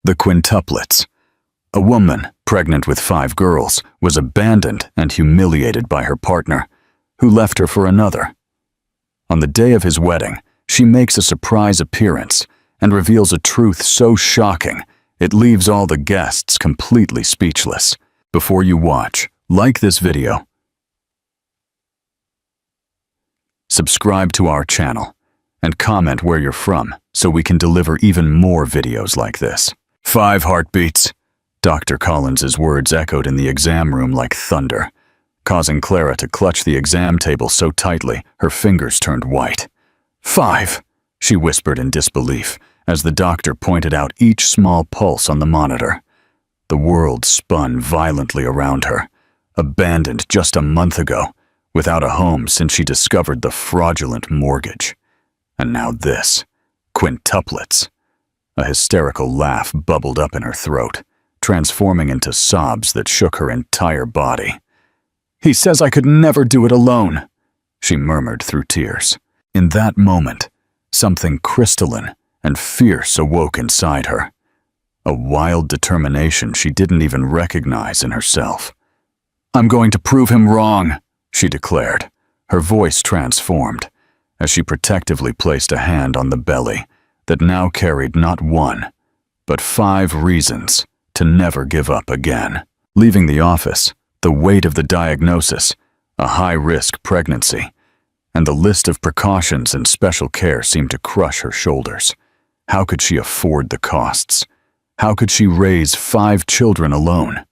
The quintuplets. A woman, pregnant with 5 girls, was abandoned and humiliated by her partner, who left her for another. On the day of his wedding, she makes a surprise appearance and reveals a truth so shocking it leaves all the guests completely speechless. Before you watch, like this video, subscribe to our channel, and comment where you're from so we can deliver even more videos like this. 5 heartbeats. Dr. Collins's words echoed in the exam room like thunder, causing Clara to clutch the exam table so tightly her fingers turned white. 5, she whispered in disbelief as the doctor pointed out each small pulse on the monitor. The world spun violently around her, abandoned just a month ago, without a home since she discovered the fraudulent mortgage. And now this, quintuplets. A hysterical laugh bubbled up in her throat, transforming into sobs that shook her entire body. "He says I could never do it alone," she murmured through tears. In that moment, something crystalline and fierce awoke inside her, a wild determination she didn't even recognize in herself. "I'm going to prove him wrong," she declared, her voice transformed as she protectively placed a hand on the belly that now carried not 1, but 5 reasons to never give up again. Leaving the office, the weight of the diagnosis, a high-risk pregnancy, and the list of precautions and special care seemed to crush her shoulders. How could she afford the costs? How could she raise 5 children alone?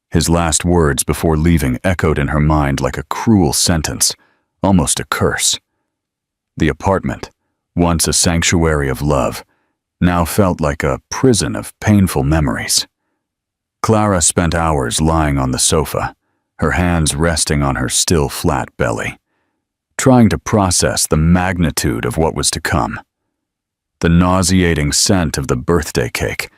His last words before leaving echoed in her mind like a cruel sentence, almost a curse. The apartment, once a sanctuary of love, now felt like a prison of painful memories. Clara spent hours lying on the sofa, her hands resting on her still flat belly, trying to process the magnitude of what was to come. The nauseating scent of the birthday cake,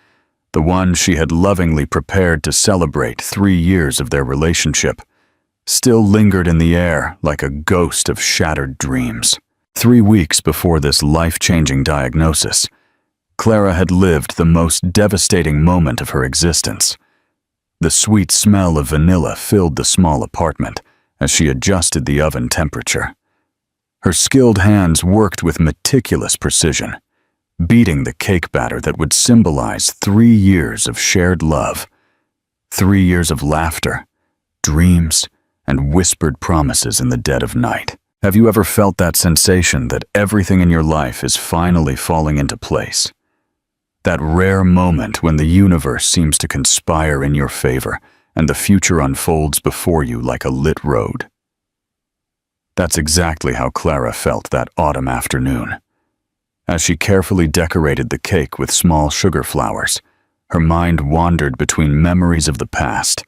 the one she had lovingly prepared to celebrate 3 years of their relationship, still lingered in the air like a ghost of shattered dreams. 3 weeks before this life-changing diagnosis, Clara had lived the most devastating moment of her existence. The sweet smell of vanilla filled the small apartment as she adjusted the oven temperature. Her skilled hands worked with meticulous precision, beating the cake batter that would symbolize 3 years of shared love, 3 years of laughter, dreams, and whispered promises in the dead of night. Have you ever felt that sensation that everything in your life is finally falling into place? That rare moment when the universe seems to conspire in your favor and the future unfolds before you like a lit road. That's exactly how Clara felt that autumn afternoon. As she carefully decorated the cake with small sugar flowers, her mind wandered between memories of the past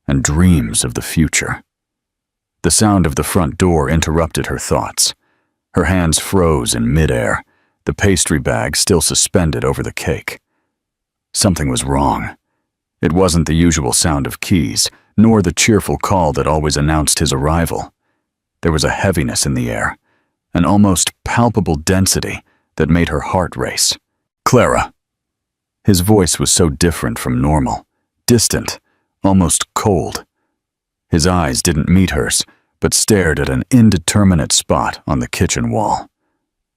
and dreams of the future. The sound of the front door interrupted her thoughts. Her hands froze in midair, the pastry bag still suspended over the cake. Something was wrong. It wasn't the usual sound of keys, nor the cheerful call that always announced his arrival. There was a heaviness in the air, an almost palpable density that made her heart race. "Clara." His voice was so different from normal, distant, almost cold. His eyes didn't meet hers, but stared at an indeterminate spot on the kitchen wall.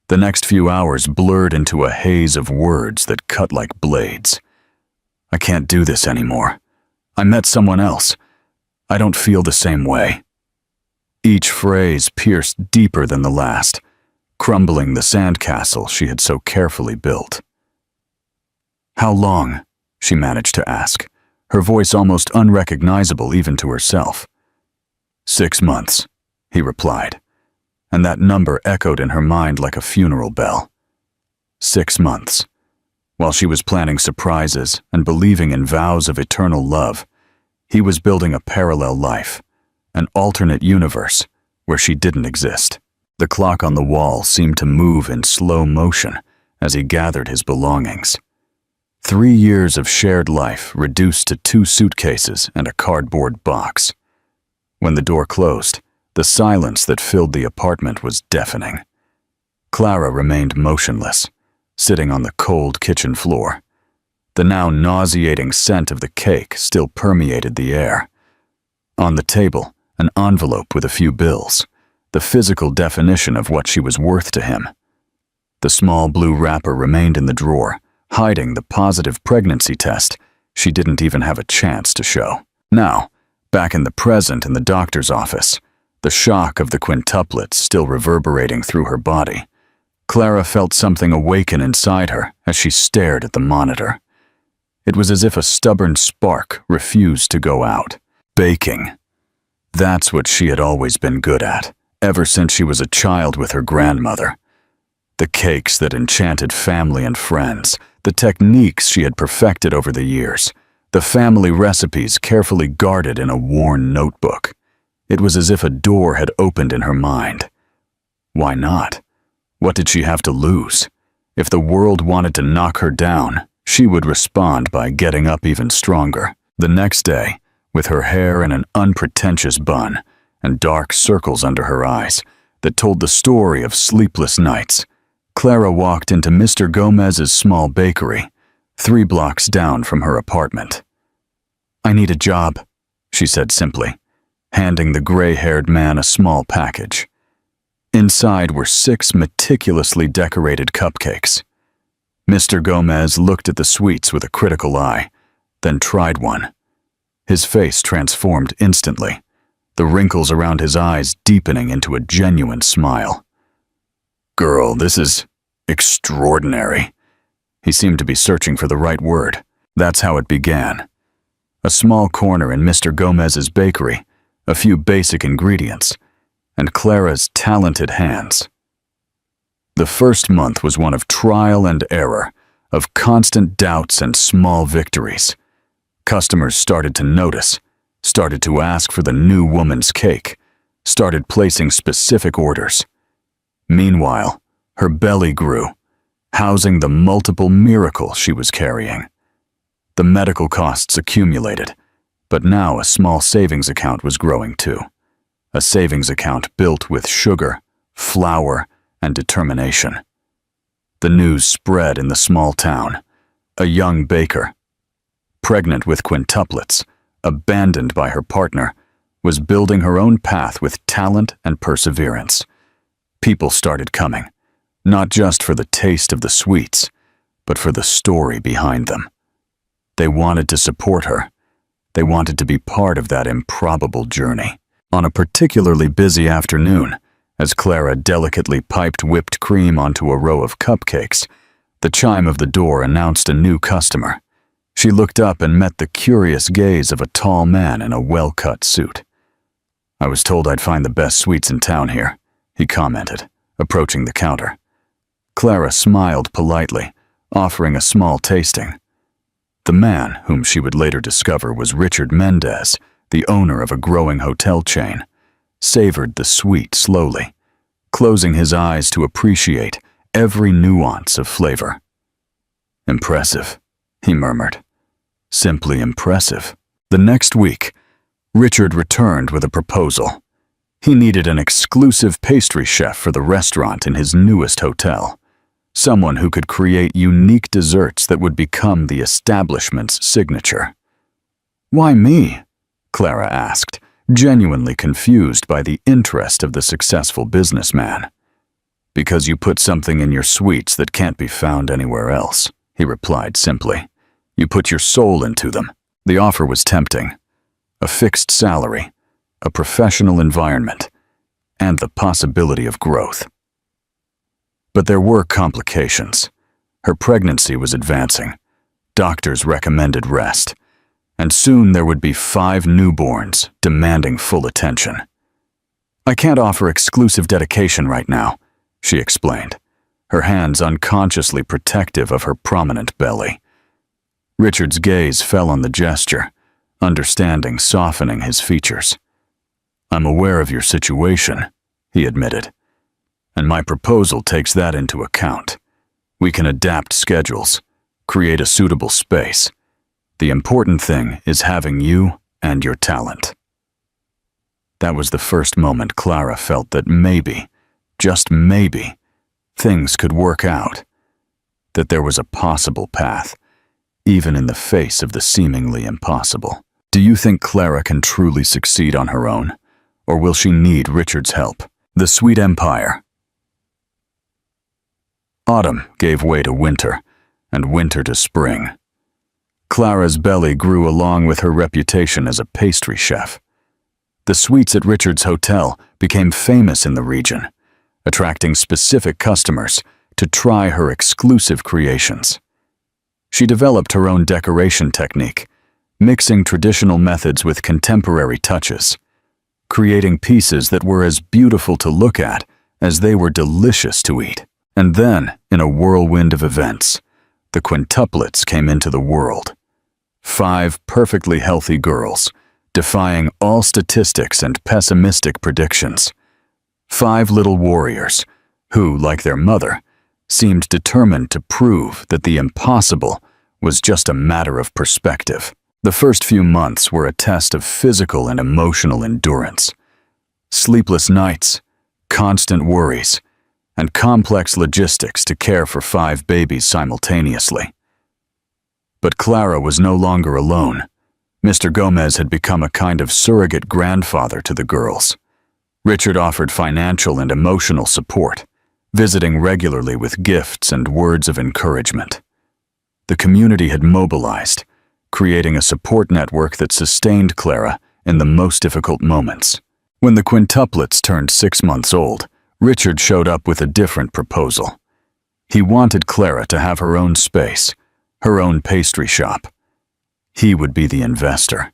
The next few hours blurred into a haze of words that cut like blades. "I can't do this anymore. I met someone else. I don't feel the same way." Each phrase pierced deeper than the last, crumbling the sandcastle she had so carefully built. "How long?" she managed to ask, her voice almost unrecognizable even to herself. 6 months, he replied, and that number echoed in her mind like a funeral bell. 6 months. While she was planning surprises and believing in vows of eternal love, he was building a parallel life, an alternate universe where she didn't exist. The clock on the wall seemed to move in slow motion as he gathered his belongings. 3 years of shared life reduced to 2 suitcases and a cardboard box. When the door closed, the silence that filled the apartment was deafening. Clara remained motionless, sitting on the cold kitchen floor. The now nauseating scent of the cake still permeated the air. On the table, an envelope with a few bills, the physical definition of what she was worth to him. The small blue wrapper remained in the drawer, hiding the positive pregnancy test she didn't even have a chance to show. Now, back in the present in the doctor's office, the shock of the quintuplets still reverberating through her body, Clara felt something awaken inside her as she stared at the monitor. It was as if a stubborn spark refused to go out. Baking. That's what she had always been good at, ever since she was a child with her grandmother. The cakes that enchanted family and friends, the techniques she had perfected over the years, the family recipes carefully guarded in a worn notebook. It was as if a door had opened in her mind. Why not? What did she have to lose? If the world wanted to knock her down, she would respond by getting up even stronger. The next day, with her hair in an unpretentious bun and dark circles under her eyes that told the story of sleepless nights, Clara walked into Mr. Gomez's small bakery, 3 blocks down from her apartment. "I need a job," she said simply, handing the gray-haired man a small package. Inside were 6 meticulously decorated cupcakes. Mr. Gomez looked at the sweets with a critical eye, then tried one. His face transformed instantly, the wrinkles around his eyes deepening into a genuine smile. "Girl, this is extraordinary." He seemed to be searching for the right word. That's how it began. A small corner in Mr. Gomez's bakery, a few basic ingredients, and Clara's talented hands. The first month was one of trial and error, of constant doubts and small victories. Customers started to notice, started to ask for the new woman's cake, started placing specific orders. Meanwhile, her belly grew, housing the multiple miracles she was carrying. The medical costs accumulated, but now a small savings account was growing too. A savings account built with sugar, flour, and determination. The news spread in the small town. A young baker, pregnant with quintuplets, abandoned by her partner, was building her own path with talent and perseverance. People started coming, not just for the taste of the sweets, but for the story behind them. They wanted to support her. They wanted to be part of that improbable journey. On a particularly busy afternoon, as Clara delicately piped whipped cream onto a row of cupcakes, the chime of the door announced a new customer. She looked up and met the curious gaze of a tall man in a well-cut suit. "I was told I'd find the best sweets in town here," he commented, approaching the counter. Clara smiled politely, offering a small tasting. The man, whom she would later discover was Richard Mendez, the owner of a growing hotel chain, savored the sweet slowly, closing his eyes to appreciate every nuance of flavor. "Impressive," he murmured. "Simply impressive." The next week, Richard returned with a proposal. He needed an exclusive pastry chef for the restaurant in his newest hotel, someone who could create unique desserts that would become the establishment's signature. "Why me?" Clara asked, genuinely confused by the interest of the successful businessman. "Because you put something in your sweets that can't be found anywhere else," he replied simply. "You put your soul into them." The offer was tempting. A fixed salary, a professional environment, and the possibility of growth. But there were complications. Her pregnancy was advancing. Doctors recommended rest. And soon there would be 5 newborns demanding full attention. "I can't offer exclusive dedication right now," she explained, her hands unconsciously protective of her prominent belly. Richard's gaze fell on the gesture, understanding softening his features. "I'm aware of your situation," he admitted, "and my proposal takes that into account. We can adapt schedules, create a suitable space. The important thing is having you and your talent." That was the first moment Clara felt that maybe, just maybe, things could work out, that there was a possible path, even in the face of the seemingly impossible. Do you think Clara can truly succeed on her own, or will she need Richard's help? The Sweet Empire. Autumn gave way to winter, and winter to spring. Clara's belly grew along with her reputation as a pastry chef. The sweets at Richard's hotel became famous in the region, attracting specific customers to try her exclusive creations. She developed her own decoration technique, mixing traditional methods with contemporary touches, creating pieces that were as beautiful to look at as they were delicious to eat. And then, in a whirlwind of events, the quintuplets came into the world. 5 perfectly healthy girls, defying all statistics and pessimistic predictions. 5 little warriors who, like their mother, seemed determined to prove that the impossible was just a matter of perspective. The first few months were a test of physical and emotional endurance. Sleepless nights, constant worries, and complex logistics to care for 5 babies simultaneously. But Clara was no longer alone. Mr. Gomez had become a kind of surrogate grandfather to the girls. Richard offered financial and emotional support, visiting regularly with gifts and words of encouragement. The community had mobilized, creating a support network that sustained Clara in the most difficult moments. When the quintuplets turned 6 months old, Richard showed up with a different proposal. He wanted Clara to have her own space, her own pastry shop. He would be the investor.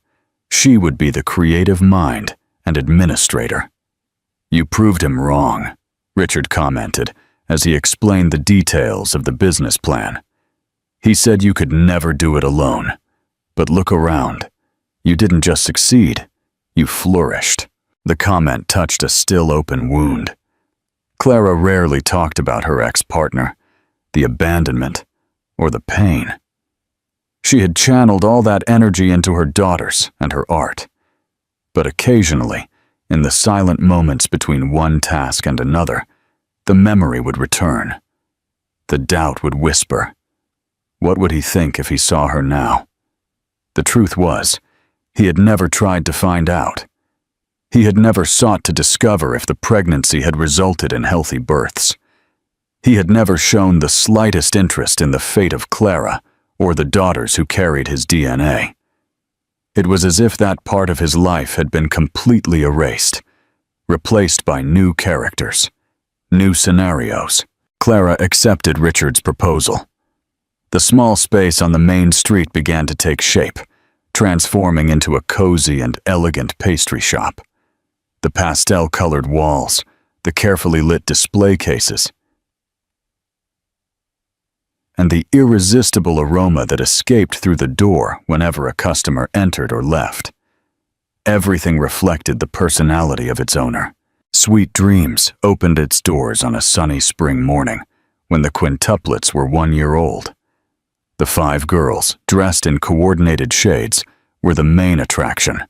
She would be the creative mind and administrator. "You proved him wrong," Richard commented as he explained the details of the business plan. "He said you could never do it alone. But look around. You didn't just succeed, you flourished." The comment touched a still open wound. Clara rarely talked about her ex-partner, the abandonment, or the pain. She had channeled all that energy into her daughters and her art. But occasionally, in the silent moments between one task and another, the memory would return. The doubt would whisper. What would he think if he saw her now? The truth was, he had never tried to find out. He had never sought to discover if the pregnancy had resulted in healthy births. He had never shown the slightest interest in the fate of Clara or the daughters who carried his DNA. It was as if that part of his life had been completely erased, replaced by new characters, new scenarios. Clara accepted Richard's proposal. The small space on the main street began to take shape, transforming into a cozy and elegant pastry shop. The pastel-colored walls, the carefully lit display cases, and the irresistible aroma that escaped through the door whenever a customer entered or left. Everything reflected the personality of its owner. Sweet Dreams opened its doors on a sunny spring morning when the quintuplets were 1 year old. The 5 girls, dressed in coordinated shades, were the main attraction.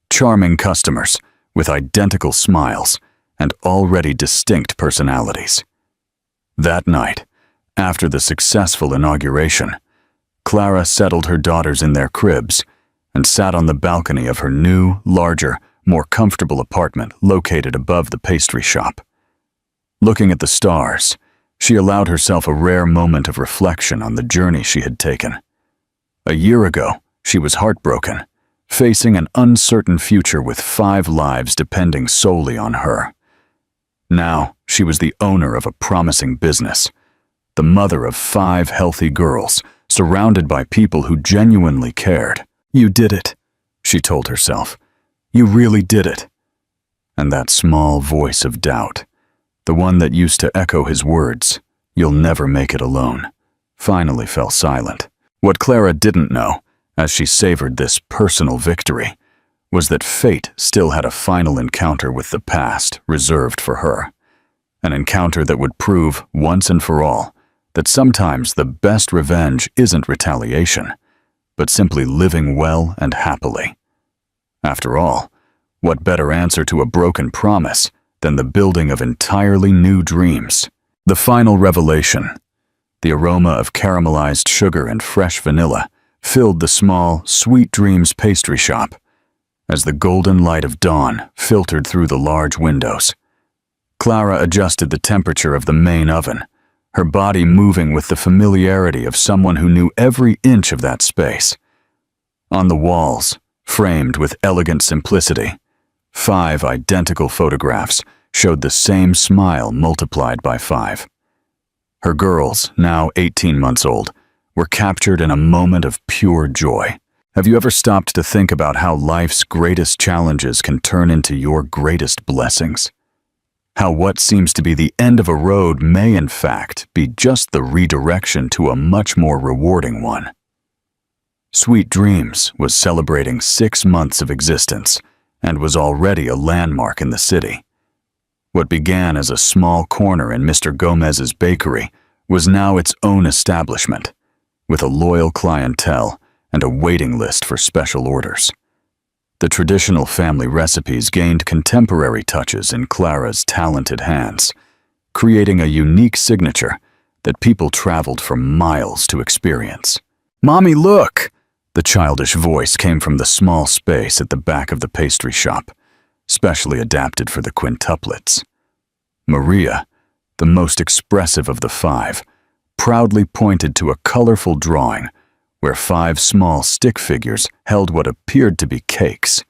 Charming customers with identical smiles and already distinct personalities. That night, after the successful inauguration, Clara settled her daughters in their cribs and sat on the balcony of her new, larger, more comfortable apartment located above the pastry shop. Looking at the stars, she allowed herself a rare moment of reflection on the journey she had taken. A year ago, she was heartbroken, facing an uncertain future with 5 lives depending solely on her. Now, she was the owner of a promising business, the mother of 5 healthy girls, surrounded by people who genuinely cared. "You did it," she told herself. "You really did it." And that small voice of doubt, the one that used to echo his words, "You'll never make it alone," finally fell silent. What Clara didn't know, as she savored this personal victory, was that fate still had a final encounter with the past reserved for her. An encounter that would prove, once and for all, that sometimes the best revenge isn't retaliation, but simply living well and happily. After all, what better answer to a broken promise than the building of entirely new dreams? The final revelation, the aroma of caramelized sugar and fresh vanilla, filled the small, Sweet Dreams pastry shop as the golden light of dawn filtered through the large windows. Clara adjusted the temperature of the main oven, her body moving with the familiarity of someone who knew every inch of that space. On the walls, framed with elegant simplicity, 5 identical photographs showed the same smile multiplied by 5. Her girls, now 18 months old, were captured in a moment of pure joy. Have you ever stopped to think about how life's greatest challenges can turn into your greatest blessings? How what seems to be the end of a road may in fact be just the redirection to a much more rewarding one. Sweet Dreams was celebrating 6 months of existence and was already a landmark in the city. What began as a small corner in Mr. Gomez's bakery was now its own establishment, with a loyal clientele and a waiting list for special orders. The traditional family recipes gained contemporary touches in Clara's talented hands, creating a unique signature that people traveled for miles to experience. "Mommy, look!" The childish voice came from the small space at the back of the pastry shop, specially adapted for the quintuplets. Maria, the most expressive of the 5, proudly pointed to a colorful drawing where 5 small stick figures held what appeared to be cakes.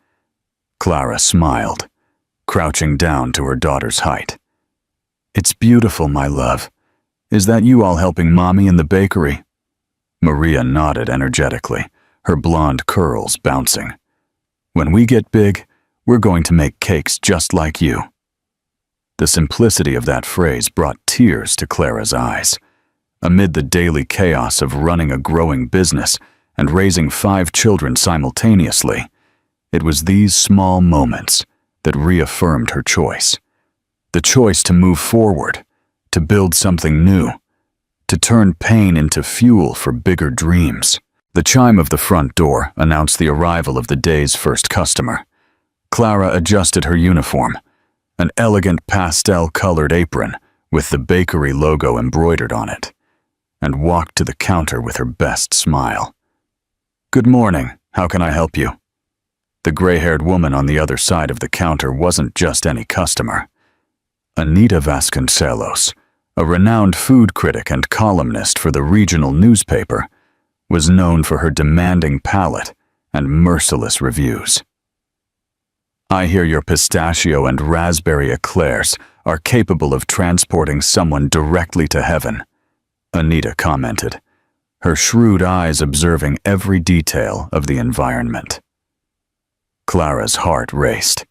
Clara smiled, crouching down to her daughter's height. "It's beautiful, my love. Is that you all helping Mommy in the bakery?" Maria nodded energetically, her blonde curls bouncing. "When we get big, we're going to make cakes just like you." The simplicity of that phrase brought tears to Clara's eyes. Amid the daily chaos of running a growing business and raising 5 children simultaneously, it was these small moments that reaffirmed her choice. The choice to move forward, to build something new, to turn pain into fuel for bigger dreams. The chime of the front door announced the arrival of the day's first customer. Clara adjusted her uniform, an elegant pastel-colored apron with the bakery logo embroidered on it, and walked to the counter with her best smile. "Good morning, how can I help you?" The gray-haired woman on the other side of the counter wasn't just any customer. Anita Vasconcelos, a renowned food critic and columnist for the regional newspaper, was known for her demanding palate and merciless reviews. "I hear your pistachio and raspberry eclairs are capable of transporting someone directly to heaven," Anita commented, her shrewd eyes observing every detail of the environment. Clara's heart raced,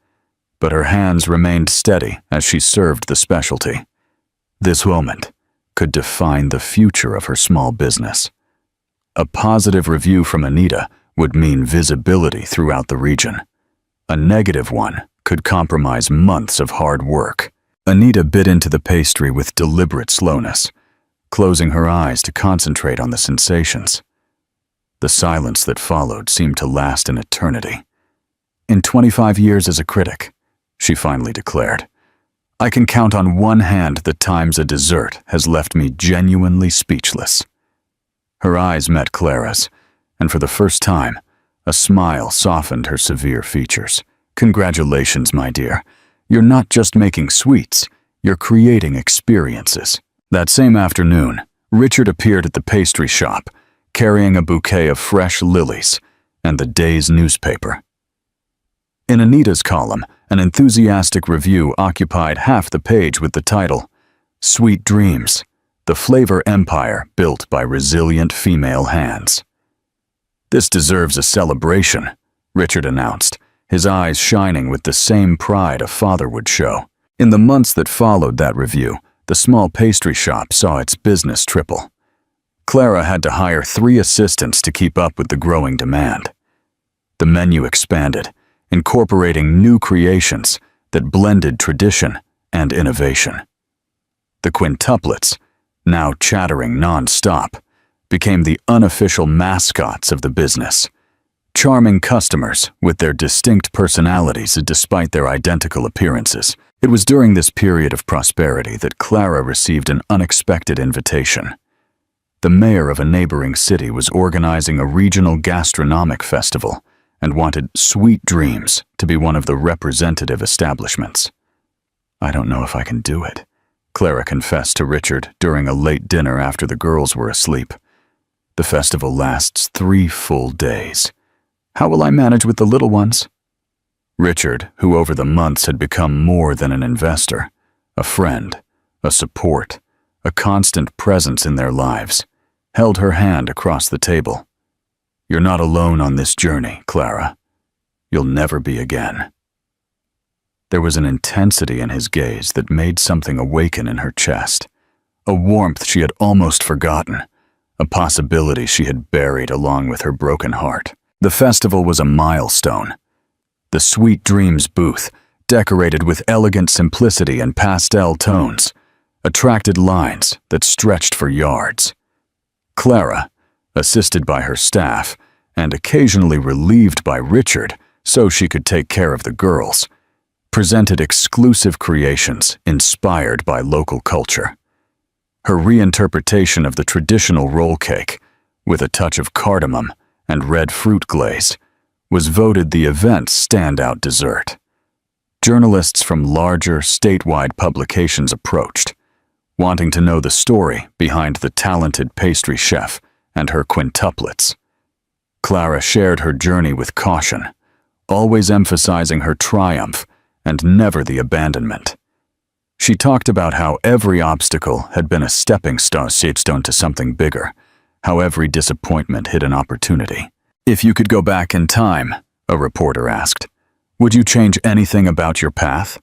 but her hands remained steady as she served the specialty. This moment could define the future of her small business. A positive review from Anita would mean visibility throughout the region. A negative one could compromise months of hard work. Anita bit into the pastry with deliberate slowness, closing her eyes to concentrate on the sensations. The silence that followed seemed to last an eternity. "In 25 years as a critic," she finally declared, "I can count on one hand the times a dessert has left me genuinely speechless." Her eyes met Clara's, and for the first time, a smile softened her severe features. "Congratulations, my dear. You're not just making sweets, you're creating experiences." That same afternoon, Richard appeared at the pastry shop, carrying a bouquet of fresh lilies and the day's newspaper. In Anita's column, an enthusiastic review occupied half the page with the title, "Sweet Dreams, the flavor empire built by resilient female hands." "This deserves a celebration," Richard announced, his eyes shining with the same pride a father would show. In the months that followed that review, the small pastry shop saw its business triple. Clara had to hire 3 assistants to keep up with the growing demand. The menu expanded, incorporating new creations that blended tradition and innovation. The quintuplets, now chattering non-stop, became the unofficial mascots of the business, charming customers with their distinct personalities despite their identical appearances. It was during this period of prosperity that Clara received an unexpected invitation. The mayor of a neighboring city was organizing a regional gastronomic festival and wanted Sweet Dreams to be one of the representative establishments. "I don't know if I can do it," Clara confessed to Richard during a late dinner after the girls were asleep. "The festival lasts 3 full days. How will I manage with the little ones?" Richard, who over the months had become more than an investor, a friend, a support, a constant presence in their lives, held her hand across the table. "You're not alone on this journey, Clara. You'll never be again." There was an intensity in his gaze that made something awaken in her chest, a warmth she had almost forgotten, a possibility she had buried along with her broken heart. The festival was a milestone. The Sweet Dreams booth, decorated with elegant simplicity and pastel tones, attracted lines that stretched for yards. Clara, assisted by her staff and occasionally relieved by Richard so she could take care of the girls, presented exclusive creations inspired by local culture. Her reinterpretation of the traditional roll cake, with a touch of cardamom and red fruit glaze, was voted the event's standout dessert. Journalists from larger statewide publications approached, wanting to know the story behind the talented pastry chef and her quintuplets. Clara shared her journey with caution, always emphasizing her triumph and never the abandonment. She talked about how every obstacle had been a stepping stone to something bigger, how every disappointment hid an opportunity. "If you could go back in time," a reporter asked, "would you change anything about your path?"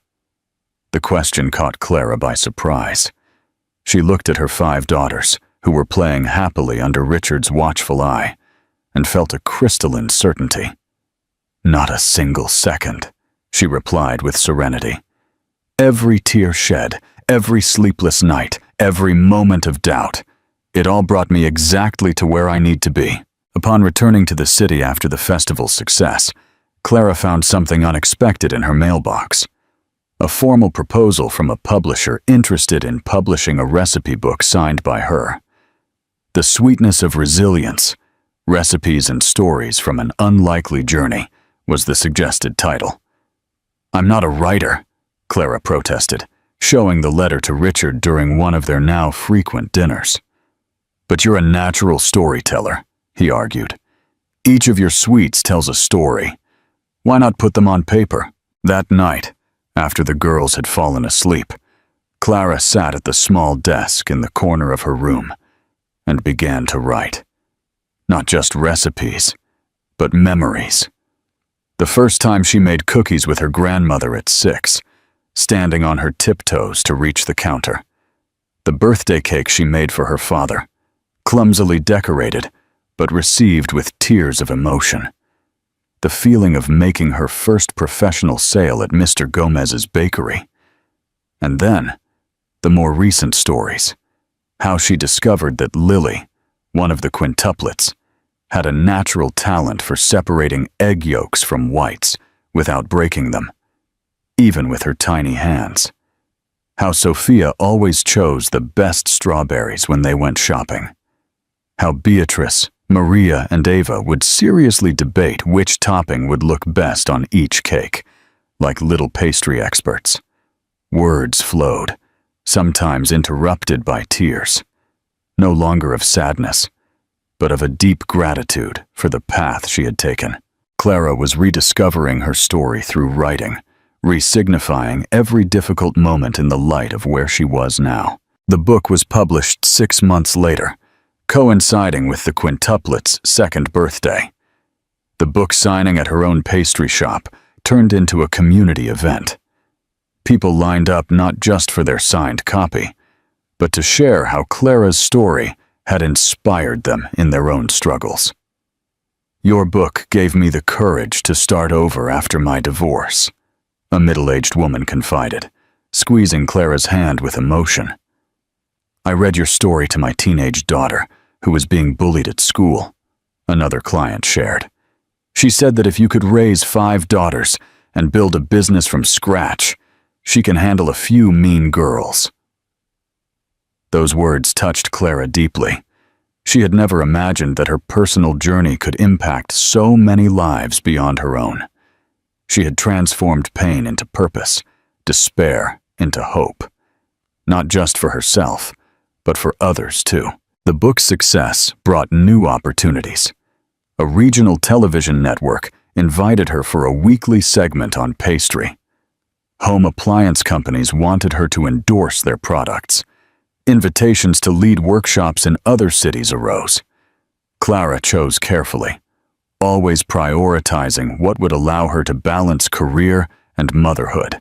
The question caught Clara by surprise. She looked at her 5 daughters, who were playing happily under Richard's watchful eye, and felt a crystalline certainty. "Not a single second," she replied with serenity. "Every tear shed, every sleepless night, every moment of doubt, it all brought me exactly to where I need to be." Upon returning to the city after the festival's success, Clara found something unexpected in her mailbox. A formal proposal from a publisher interested in publishing a recipe book signed by her. "The Sweetness of Resilience: Recipes and Stories from an Unlikely Journey" was the suggested title. "I'm not a writer," Clara protested, showing the letter to Richard during one of their now frequent dinners. "But you're a natural storyteller," he argued. "Each of your sweets tells a story. Why not put them on paper?" That night, after the girls had fallen asleep, Clara sat at the small desk in the corner of her room and began to write. Not just recipes, but memories. The first time she made cookies with her grandmother at 6, standing on her tiptoes to reach the counter. The birthday cake she made for her father, clumsily decorated, but received with tears of emotion. The feeling of making her first professional sale at Mr. Gomez's bakery. And then, the more recent stories. How she discovered that Lily, one of the quintuplets, had a natural talent for separating egg yolks from whites without breaking them, even with her tiny hands. How Sophia always chose the best strawberries when they went shopping. How Beatrice, Maria, and Ava would seriously debate which topping would look best on each cake, like little pastry experts. Words flowed, sometimes interrupted by tears, no longer of sadness, but of a deep gratitude for the path she had taken. Clara was rediscovering her story through writing, re-signifying every difficult moment in the light of where she was now. The book was published 6 months later, coinciding with the quintuplets' 2nd birthday. The book signing at her own pastry shop turned into a community event. People lined up not just for their signed copy, but to share how Clara's story had inspired them in their own struggles. "Your book gave me the courage to start over after my divorce," a middle-aged woman confided, squeezing Clara's hand with emotion. "I read your story to my teenage daughter, who was being bullied at school," another client shared. "She said that if you could raise 5 daughters and build a business from scratch, she can handle a few mean girls." Those words touched Clara deeply. She had never imagined that her personal journey could impact so many lives beyond her own. She had transformed pain into purpose, despair into hope. Not just for herself, but for others too. The book's success brought new opportunities. A regional television network invited her for a weekly segment on pastry. Home appliance companies wanted her to endorse their products. Invitations to lead workshops in other cities arose. Clara chose carefully, always prioritizing what would allow her to balance career and motherhood.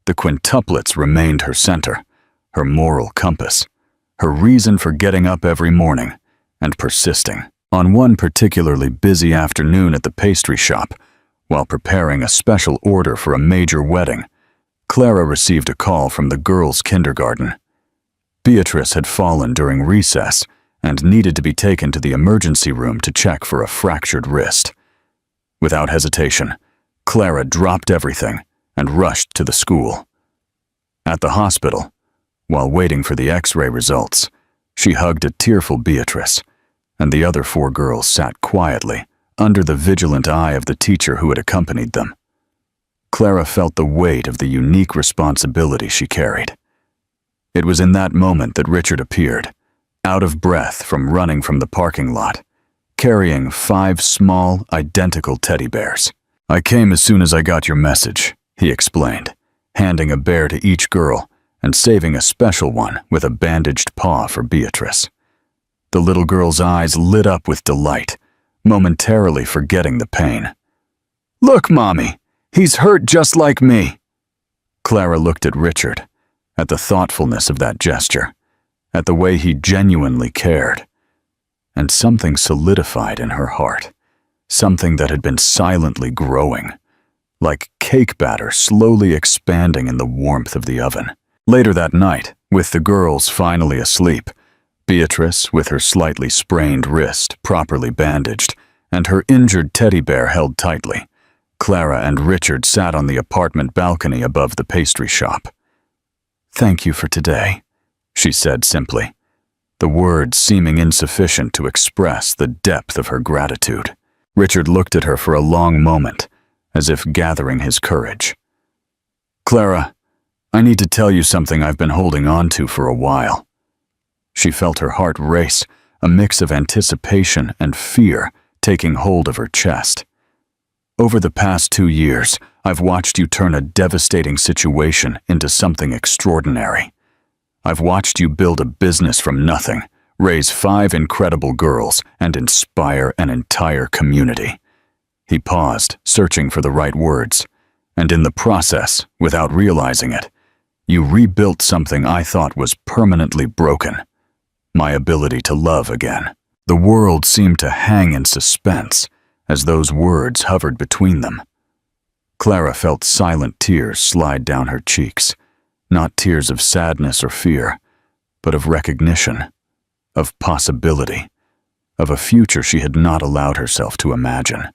The quintuplets remained her center, her moral compass, her reason for getting up every morning and persisting. On one particularly busy afternoon at the pastry shop, while preparing a special order for a major wedding, Clara received a call from the girls' kindergarten. Beatrice had fallen during recess and needed to be taken to the emergency room to check for a fractured wrist. Without hesitation, Clara dropped everything and rushed to the school. At the hospital, while waiting for the X-ray results, she hugged a tearful Beatrice, and the other 4 girls sat quietly under the vigilant eye of the teacher who had accompanied them. Clara felt the weight of the unique responsibility she carried. It was in that moment that Richard appeared, out of breath from running from the parking lot, carrying 5 small, identical teddy bears. "I came as soon as I got your message," he explained, handing a bear to each girl and saving a special one with a bandaged paw for Beatrice. The little girl's eyes lit up with delight, momentarily forgetting the pain. "Look, Mommy, he's hurt just like me." Clara looked at Richard, at the thoughtfulness of that gesture, at the way he genuinely cared, and something solidified in her heart, something that had been silently growing, like cake batter slowly expanding in the warmth of the oven. Later that night, with the girls finally asleep, Beatrice, with her slightly sprained wrist properly bandaged and her injured teddy bear held tightly, Clara and Richard sat on the apartment balcony above the pastry shop. "Thank you for today," she said simply, the words seeming insufficient to express the depth of her gratitude. Richard looked at her for a long moment, as if gathering his courage. "Clara, I need to tell you something I've been holding on to for a while." She felt her heart race, a mix of anticipation and fear taking hold of her chest. "Over the past 2 years, I've watched you turn a devastating situation into something extraordinary. I've watched you build a business from nothing, raise 5 incredible girls, and inspire an entire community." He paused, searching for the right words, and in the process, without realizing it, you rebuilt something I thought was permanently broken. My ability to love again. The world seemed to hang in suspense as those words hovered between them. Clara felt silent tears slide down her cheeks, not tears of sadness or fear, but of recognition, of possibility, of a future she had not allowed herself to imagine.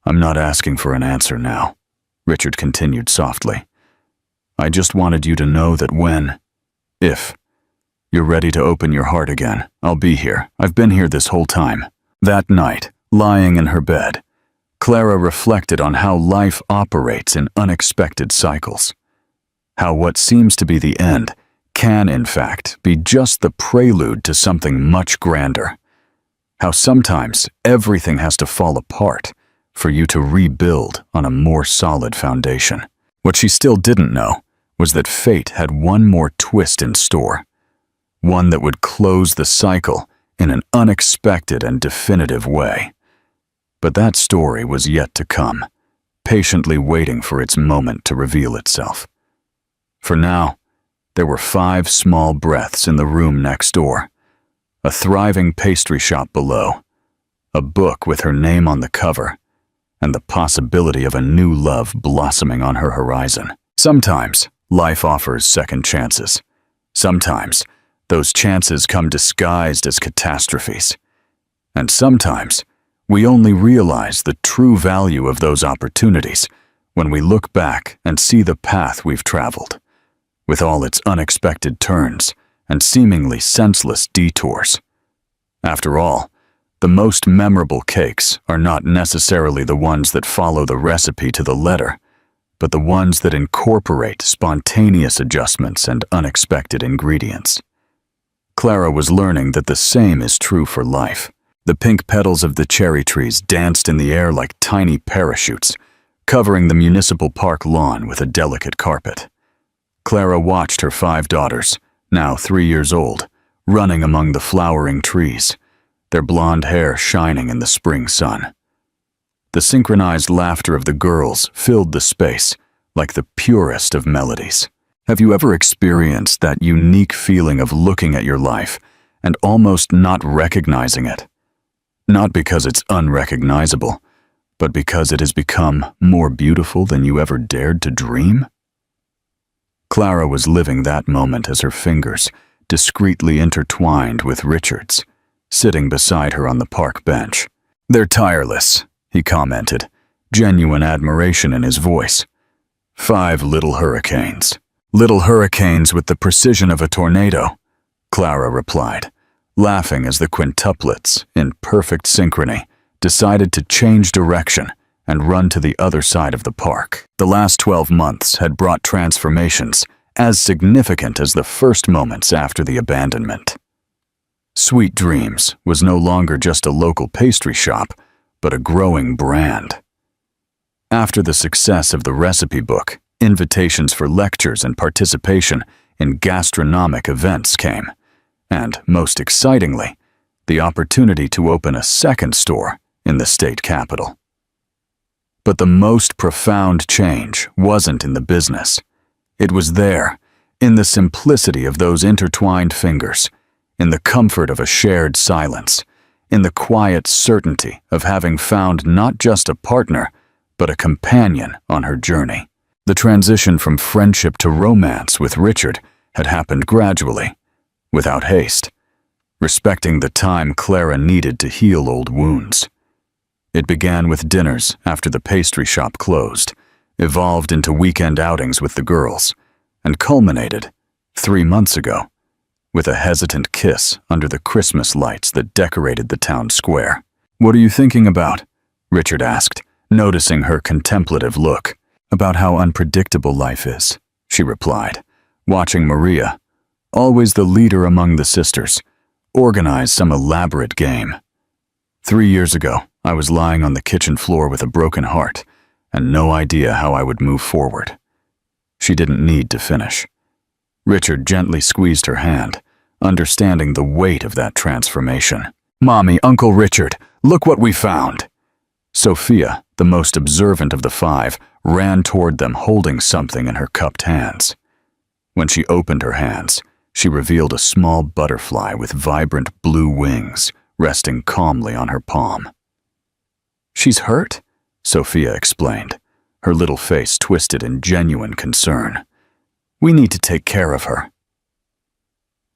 "I'm not asking for an answer now," Richard continued softly. "I just wanted you to know that if you're ready to open your heart again, I'll be here. I've been here this whole time." That night, lying in her bed, Clara reflected on how life operates in unexpected cycles. How what seems to be the end can, in fact, be just the prelude to something much grander. How sometimes everything has to fall apart for you to rebuild on a more solid foundation. What she still didn't know was that fate had one more twist in store. One that would close the cycle in an unexpected and definitive way. But that story was yet to come, patiently waiting for its moment to reveal itself. For now, there were 5 small breaths in the room next door, a thriving pastry shop below, a book with her name on the cover, and the possibility of a new love blossoming on her horizon. Sometimes, life offers second chances. Sometimes, those chances come disguised as catastrophes. And sometimes, we only realize the true value of those opportunities when we look back and see the path we've traveled, with all its unexpected turns and seemingly senseless detours. After all, the most memorable cakes are not necessarily the ones that follow the recipe to the letter, but the ones that incorporate spontaneous adjustments and unexpected ingredients. Clara was learning that the same is true for life. The pink petals of the cherry trees danced in the air like tiny parachutes, covering the municipal park lawn with a delicate carpet. Clara watched her 5 daughters, now 3 years old, running among the flowering trees, their blonde hair shining in the spring sun. The synchronized laughter of the girls filled the space like the purest of melodies. Have you ever experienced that unique feeling of looking at your life and almost not recognizing it? Not because it's unrecognizable, but because it has become more beautiful than you ever dared to dream? Clara was living that moment as her fingers discreetly intertwined with Richard's, sitting beside her on the park bench. "They're tireless," he commented, genuine admiration in his voice. 5 little hurricanes. "Little hurricanes with the precision of a tornado," Clara replied, laughing as the quintuplets, in perfect synchrony, decided to change direction and run to the other side of the park. The last 12 months had brought transformations as significant as the first moments after the abandonment. Sweet Dreams was no longer just a local pastry shop, but a growing brand. After the success of the recipe book, invitations for lectures and participation in gastronomic events came, and, most excitingly, the opportunity to open a second store in the state capital. But the most profound change wasn't in the business. It was there, in the simplicity of those intertwined fingers, in the comfort of a shared silence, in the quiet certainty of having found not just a partner, but a companion on her journey. The transition from friendship to romance with Richard had happened gradually, without haste, respecting the time Clara needed to heal old wounds. It began with dinners after the pastry shop closed, evolved into weekend outings with the girls, and culminated, 3 months ago, with a hesitant kiss under the Christmas lights that decorated the town square. "What are you thinking about?" Richard asked, noticing her contemplative look. "About how unpredictable life is," she replied, watching Maria, always the leader among the sisters, organize some elaborate game. 3 years ago, I was lying on the kitchen floor with a broken heart and no idea how I would move forward. She didn't need to finish. Richard gently squeezed her hand, understanding the weight of that transformation. "Mommy, Uncle Richard, look what we found!" Sophia, the most observant of the 5, ran toward them holding something in her cupped hands. When she opened her hands, she revealed a small butterfly with vibrant blue wings resting calmly on her palm. "She's hurt," Sophia explained, her little face twisted in genuine concern. "We need to take care of her."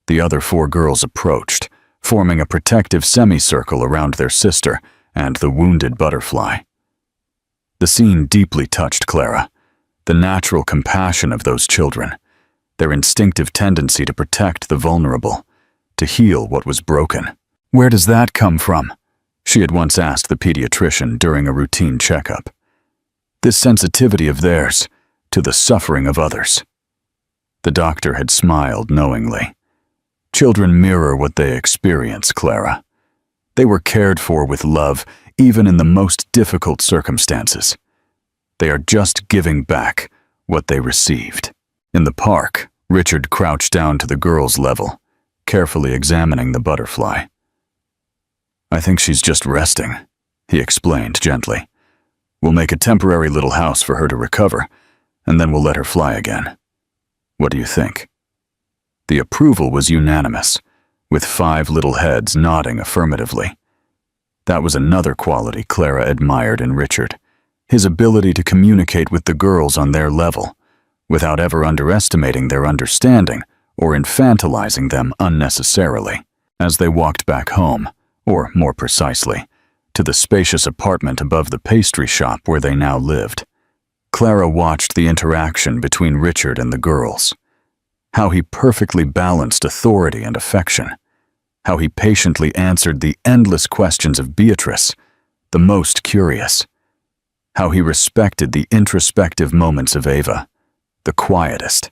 The other 4 girls approached, forming a protective semicircle around their sister and the wounded butterfly. The scene deeply touched Clara, the natural compassion of those children, their instinctive tendency to protect the vulnerable, to heal what was broken. "Where does that come from?" she had once asked the pediatrician during a routine checkup. This sensitivity of theirs to the suffering of others. The doctor had smiled knowingly. "Children mirror what they experience, Clara. They were cared for with love, even in the most difficult circumstances. They are just giving back what they received." In the park, Richard crouched down to the girls' level, carefully examining the butterfly. "I think she's just resting," he explained gently. "We'll make a temporary little house for her to recover, and then we'll let her fly again. What do you think?" The approval was unanimous, with 5 little heads nodding affirmatively. That was another quality Clara admired in Richard, his ability to communicate with the girls on their level, without ever underestimating their understanding or infantilizing them unnecessarily. As they walked back home, or more precisely, to the spacious apartment above the pastry shop where they now lived, Clara watched the interaction between Richard and the girls. How he perfectly balanced authority and affection. How he patiently answered the endless questions of Beatrice, the most curious. How he respected the introspective moments of Ava, the quietest.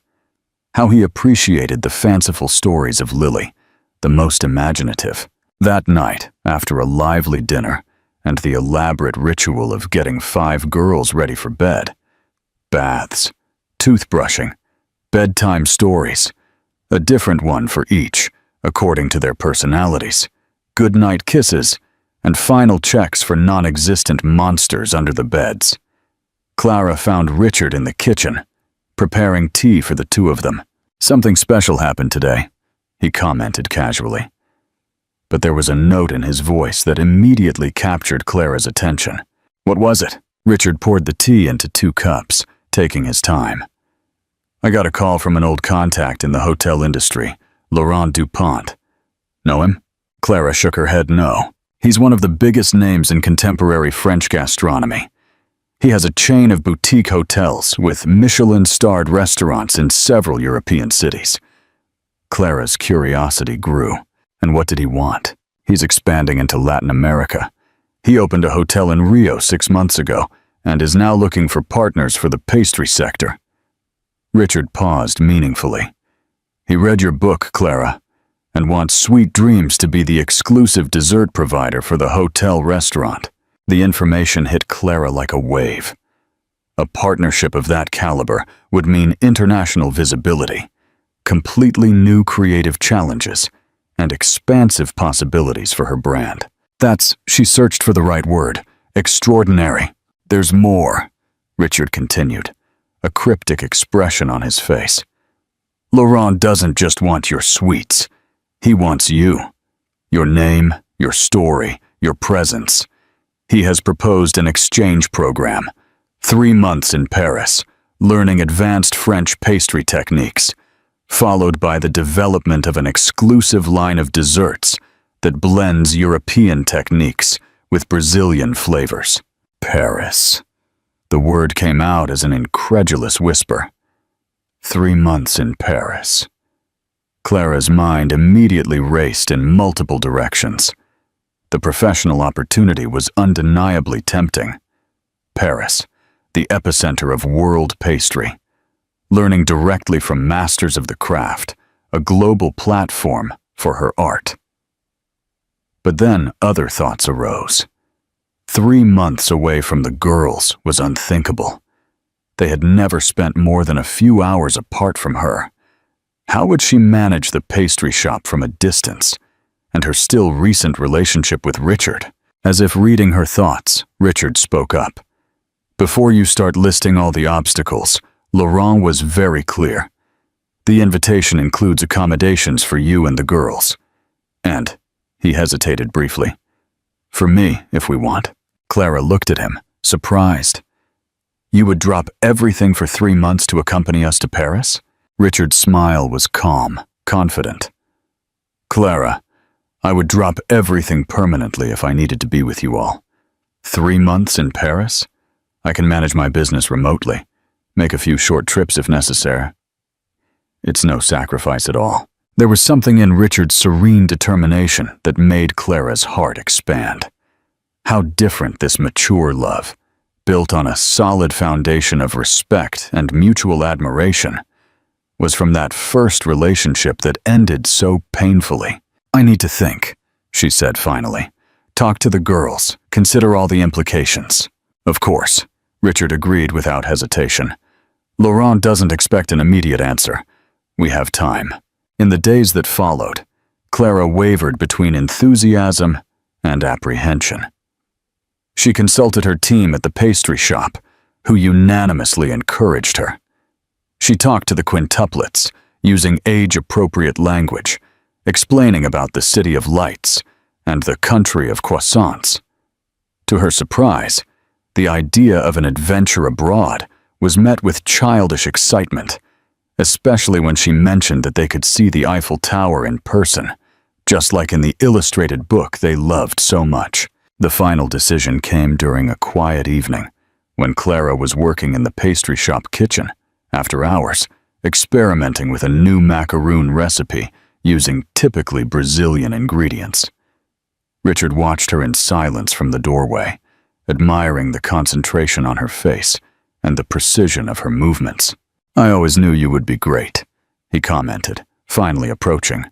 How he appreciated the fanciful stories of Lily, the most imaginative. That night, after a lively dinner and the elaborate ritual of getting 5 girls ready for bed, baths, toothbrushing, bedtime stories, a different one for each, according to their personalities, goodnight kisses, and final checks for non-existent monsters under the beds. Clara found Richard in the kitchen, preparing tea for the 2 of them. "Something special happened today," he commented casually. But there was a note in his voice that immediately captured Clara's attention. "What was it?" Richard poured the tea into 2 cups, taking his time. "I got a call from an old contact in the hotel industry, Laurent Dupont. Know him?" Clara shook her head no. "He's one of the biggest names in contemporary French gastronomy. He has a chain of boutique hotels with Michelin-starred restaurants in several European cities." Clara's curiosity grew. And what did he want? "He's expanding into Latin America. He opened a hotel in Rio 6 months ago and is now looking for partners for the pastry sector." Richard paused meaningfully. "He read your book, Clara, and wants Sweet Dreams to be the exclusive dessert provider for the hotel restaurant." The information hit Clara like a wave. A partnership of that caliber would mean international visibility, completely new creative challenges, and expansive possibilities for her brand. She searched for the right word, extraordinary. "There's more," Richard continued, a cryptic expression on his face. "Laurent doesn't just want your sweets. He wants you. Your name, your story, your presence. He has proposed an exchange program, 3 months in Paris, learning advanced French pastry techniques, followed by the development of an exclusive line of desserts that blends European techniques with Brazilian flavors." Paris. The word came out as an incredulous whisper. 3 months in Paris. Clara's mind immediately raced in multiple directions. The professional opportunity was undeniably tempting. Paris, the epicenter of world pastry. Learning directly from masters of the craft, a global platform for her art. But then other thoughts arose. 3 months away from the girls was unthinkable. They had never spent more than a few hours apart from her. How would she manage the pastry shop from a distance? And her still recent relationship with Richard? As if reading her thoughts, Richard spoke up. "Before you start listing all the obstacles, Laurent was very clear. The invitation includes accommodations for you and the girls. And," he hesitated briefly, "for me, if we want." Clara looked at him, surprised. "You would drop everything for 3 months to accompany us to Paris?" Richard's smile was calm, confident. "Clara, I would drop everything permanently if I needed to be with you all. 3 months in Paris? I can manage my business remotely, make a few short trips if necessary. It's no sacrifice at all." There was something in Richard's serene determination that made Clara's heart expand. How different this mature love, built on a solid foundation of respect and mutual admiration, was from that first relationship that ended so painfully. "I need to think," she said finally. "Talk to the girls, consider all the implications." "Of course," Richard agreed without hesitation. "Laurent doesn't expect an immediate answer. We have time." In the days that followed, Clara wavered between enthusiasm and apprehension. She consulted her team at the pastry shop, who unanimously encouraged her. She talked to the quintuplets, using age-appropriate language, explaining about the city of lights and the country of croissants. To her surprise, the idea of an adventure abroad was met with childish excitement, especially when she mentioned that they could see the Eiffel Tower in person, just like in the illustrated book they loved so much. The final decision came during a quiet evening, when Clara was working in the pastry shop kitchen, after hours, experimenting with a new macaroon recipe using typically Brazilian ingredients. Richard watched her in silence from the doorway, admiring the concentration on her face and the precision of her movements. "I always knew you would be great," he commented, finally approaching.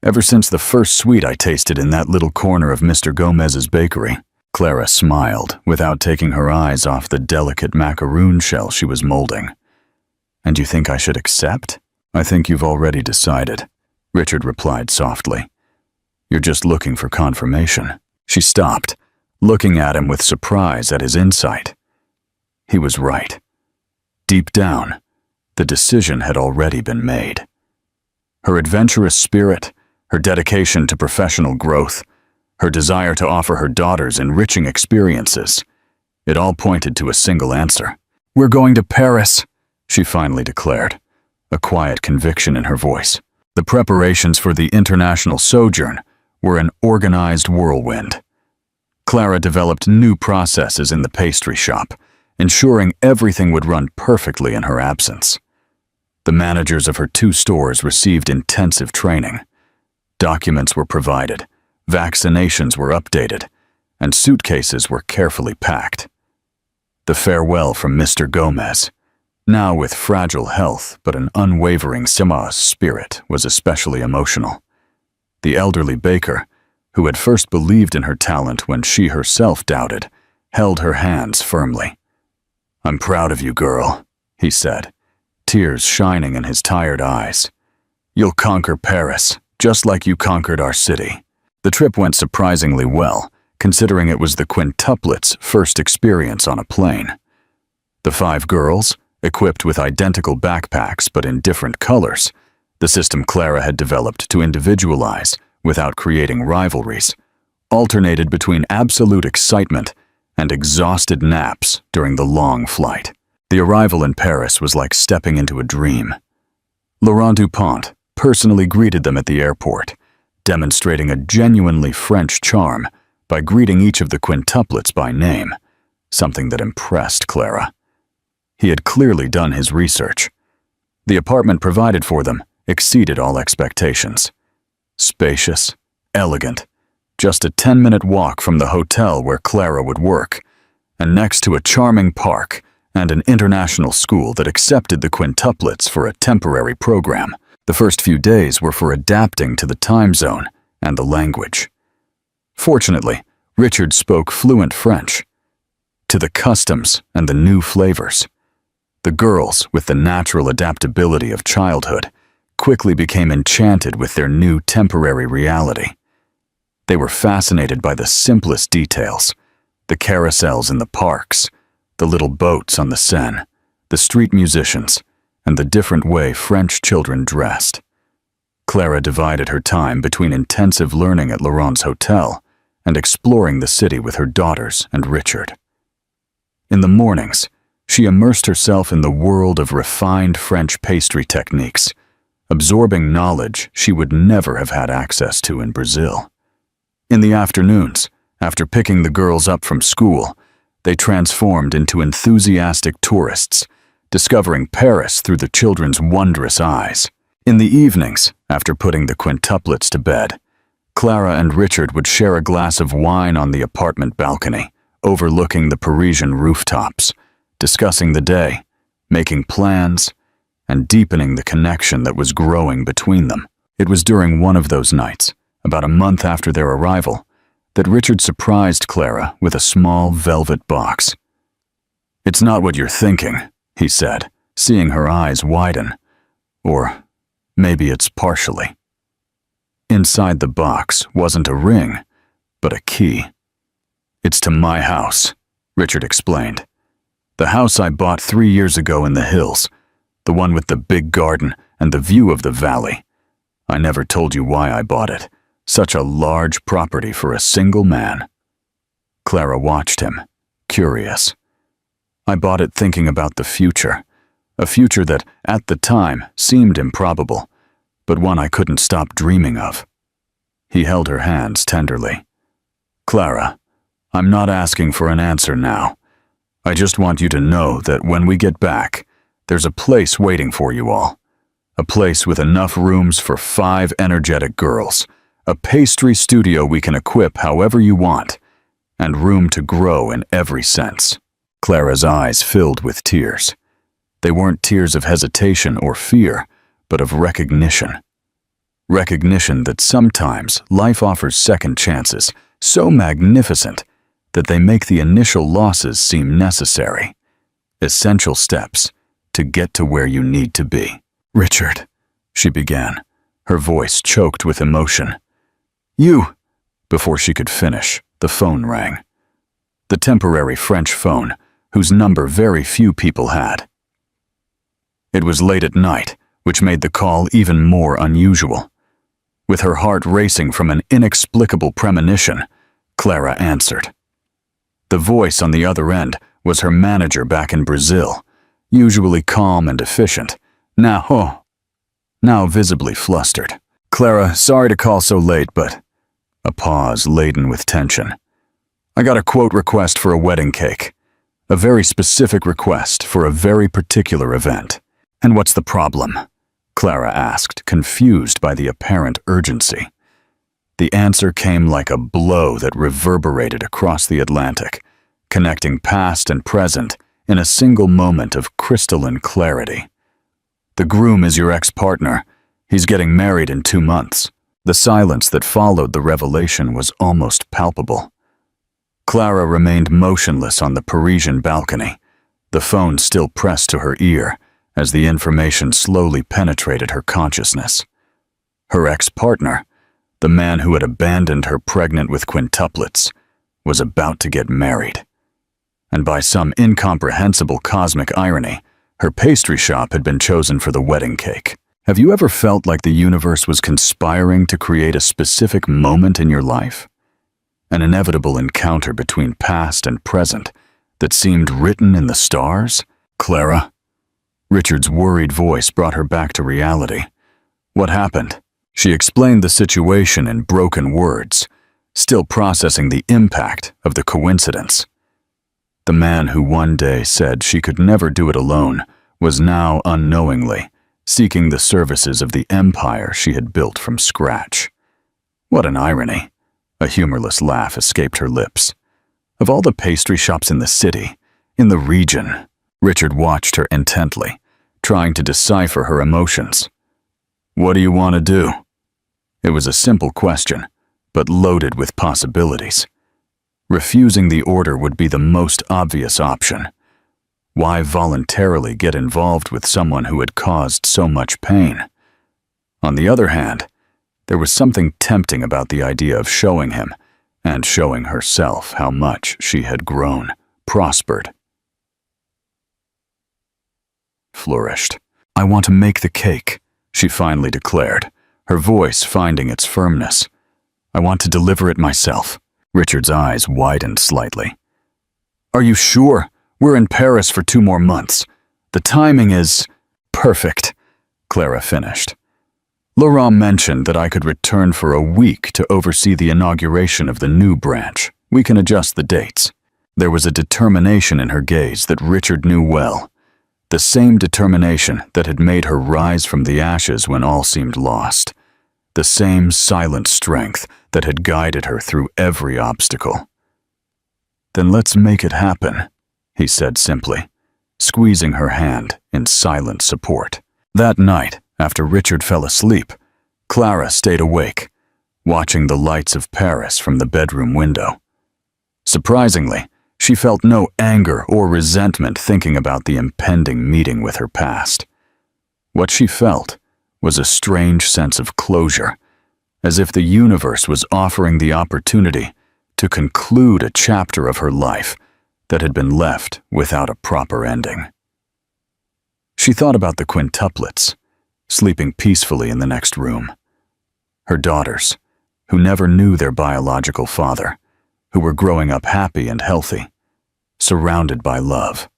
"Ever since the first sweet I tasted in that little corner of Mr. Gomez's bakery." Clara smiled without taking her eyes off the delicate macaroon shell she was molding. "And you think I should accept?" "I think you've already decided," Richard replied softly. "You're just looking for confirmation." She stopped, looking at him with surprise at his insight. He was right. Deep down, the decision had already been made. Her adventurous spirit, her dedication to professional growth, her desire to offer her daughters enriching experiences, it all pointed to a single answer. "We're going to Paris," she finally declared, a quiet conviction in her voice. The preparations for the international sojourn were an organized whirlwind. Clara developed new processes in the pastry shop, ensuring everything would run perfectly in her absence. The managers of her 2 stores received intensive training. Documents were provided, vaccinations were updated, and suitcases were carefully packed. The farewell from Mr. Gomez, now with fragile health but an unwavering spirit, was especially emotional. The elderly baker, who had first believed in her talent when she herself doubted, held her hands firmly. "I'm proud of you, girl," he said, tears shining in his tired eyes. "You'll conquer Paris, just like you conquered our city." The trip went surprisingly well, considering it was the quintuplets' first experience on a plane. The 5 girls, equipped with identical backpacks but in different colors, the system Clara had developed to individualize without creating rivalries, alternated between absolute excitement and exhausted naps during the long flight. The arrival in Paris was like stepping into a dream. Laurent Dupont personally greeted them at the airport, demonstrating a genuinely French charm by greeting each of the quintuplets by name, something that impressed Clara. He had clearly done his research. The apartment provided for them exceeded all expectations. Spacious, elegant, just a 10-minute walk from the hotel where Clara would work, and next to a charming park and an international school that accepted the quintuplets for a temporary program. The first few days were for adapting to the time zone and the language. Fortunately, Richard spoke fluent French. To the customs and the new flavors. The girls, with the natural adaptability of childhood, quickly became enchanted with their new temporary reality. They were fascinated by the simplest details, the carousels in the parks, the little boats on the Seine, the street musicians, and the different way French children dressed. Clara divided her time between intensive learning at Laurent's hotel and exploring the city with her daughters and Richard. In the mornings, she immersed herself in the world of refined French pastry techniques, absorbing knowledge she would never have had access to in Brazil. In the afternoons, after picking the girls up from school, they transformed into enthusiastic tourists, discovering Paris through the children's wondrous eyes. In the evenings, after putting the quintuplets to bed, Clara and Richard would share a glass of wine on the apartment balcony, overlooking the Parisian rooftops, discussing the day, making plans, and deepening the connection that was growing between them. It was during one of those nights, about a month after their arrival, that Richard surprised Clara with a small velvet box. "It's not what you're thinking," he said, seeing her eyes widen. "Or maybe it's partially." Inside the box wasn't a ring, but a key. "It's to my house," Richard explained. "The house I bought 3 years ago in the hills, the one with the big garden and the view of the valley. I never told you why I bought it. Such a large property for a single man." Clara watched him, curious. "I bought it thinking about the future, a future that, at the time, seemed improbable, but one I couldn't stop dreaming of." He held her hands tenderly. "Clara, I'm not asking for an answer now. I just want you to know that when we get back, there's a place waiting for you all. A place with enough rooms for 5 energetic girls. A pastry studio we can equip however you want. And room to grow in every sense. Clara's eyes filled with tears. They weren't tears of hesitation or fear, but of recognition. Recognition that sometimes life offers second chances, so magnificent that they make the initial losses seem necessary. Essential steps to get to where you need to be. "Richard," she began, her voice choked with emotion. "You—" Before she could finish, the phone rang. The temporary French phone, whose number very few people had. It was late at night, which made the call even more unusual. With her heart racing from an inexplicable premonition, Clara answered. The voice on the other end was her manager back in Brazil, usually calm and efficient, now visibly flustered. "Clara, sorry to call so late, but—" A pause laden with tension. "I got a quote request for a wedding cake. A very specific request for a very particular event." "And what's the problem?" Clara asked, confused by the apparent urgency. The answer came like a blow that reverberated across the Atlantic, connecting past and present in a single moment of crystalline clarity. "The groom is your ex-partner. He's getting married in 2 months." The silence that followed the revelation was almost palpable. Clara remained motionless on the Parisian balcony, the phone still pressed to her ear as the information slowly penetrated her consciousness. Her ex-partner, the man who had abandoned her pregnant with quintuplets, was about to get married. And by some incomprehensible cosmic irony, her pastry shop had been chosen for the wedding cake. Have you ever felt like the universe was conspiring to create a specific moment in your life? An inevitable encounter between past and present that seemed written in the stars? "Clara?" Richard's worried voice brought her back to reality. "What happened?" She explained the situation in broken words, still processing the impact of the coincidence. The man who one day said she could never do it alone was now unknowingly seeking the services of the empire she had built from scratch. What an irony. A humorless laugh escaped her lips. Of all the pastry shops in the city, in the region, Richard watched her intently, trying to decipher her emotions. "What do you want to do?" It was a simple question, but loaded with possibilities. Refusing the order would be the most obvious option. Why voluntarily get involved with someone who had caused so much pain? On the other hand, there was something tempting about the idea of showing him and showing herself how much she had grown, prospered, flourished. "I want to make the cake," she finally declared, her voice finding its firmness. "I want to deliver it myself." Richard's eyes widened slightly. "Are you sure? We're in Paris for 2 more months. The timing is perfect," Clara finished. "Laurent mentioned that I could return for a week to oversee the inauguration of the new branch. We can adjust the dates." There was a determination in her gaze that Richard knew well, the same determination that had made her rise from the ashes when all seemed lost, the same silent strength that had guided her through every obstacle. "Then let's make it happen," he said simply, squeezing her hand in silent support. That night, after Richard fell asleep, Clara stayed awake, watching the lights of Paris from the bedroom window. Surprisingly, she felt no anger or resentment thinking about the impending meeting with her past. What she felt was a strange sense of closure, as if the universe was offering the opportunity to conclude a chapter of her life that had been left without a proper ending. She thought about the quintuplets, sleeping peacefully in the next room. Her daughters, who never knew their biological father, who were growing up happy and healthy, surrounded by love.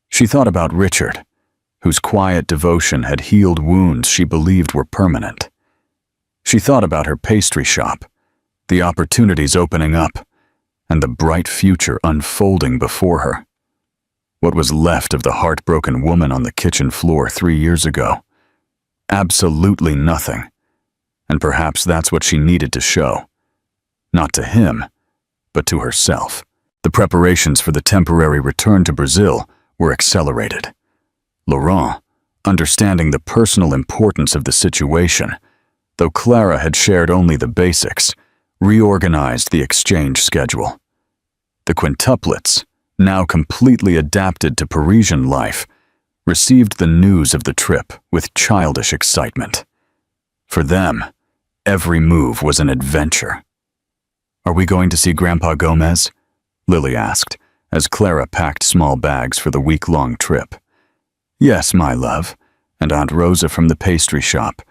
She thought about Richard, whose quiet devotion had healed wounds she believed were permanent. She thought about her pastry shop, the opportunities opening up, and the bright future unfolding before her. What was left of the heartbroken woman on the kitchen floor 3 years ago Absolutely nothing. And perhaps that's what she needed to show. Not to him, but to herself. The preparations for the temporary return to Brazil were accelerated. Laurent, understanding the personal importance of the situation, though Clara had shared only the basics, reorganized the exchange schedule. The quintuplets, now completely adapted to Parisian life, received the news of the trip with childish excitement. For them, every move was an adventure. "Are we going to see Grandpa Gomez?" Lily asked, as Clara packed small bags for the week-long trip. "Yes, my love, and Aunt Rosa from the pastry shop,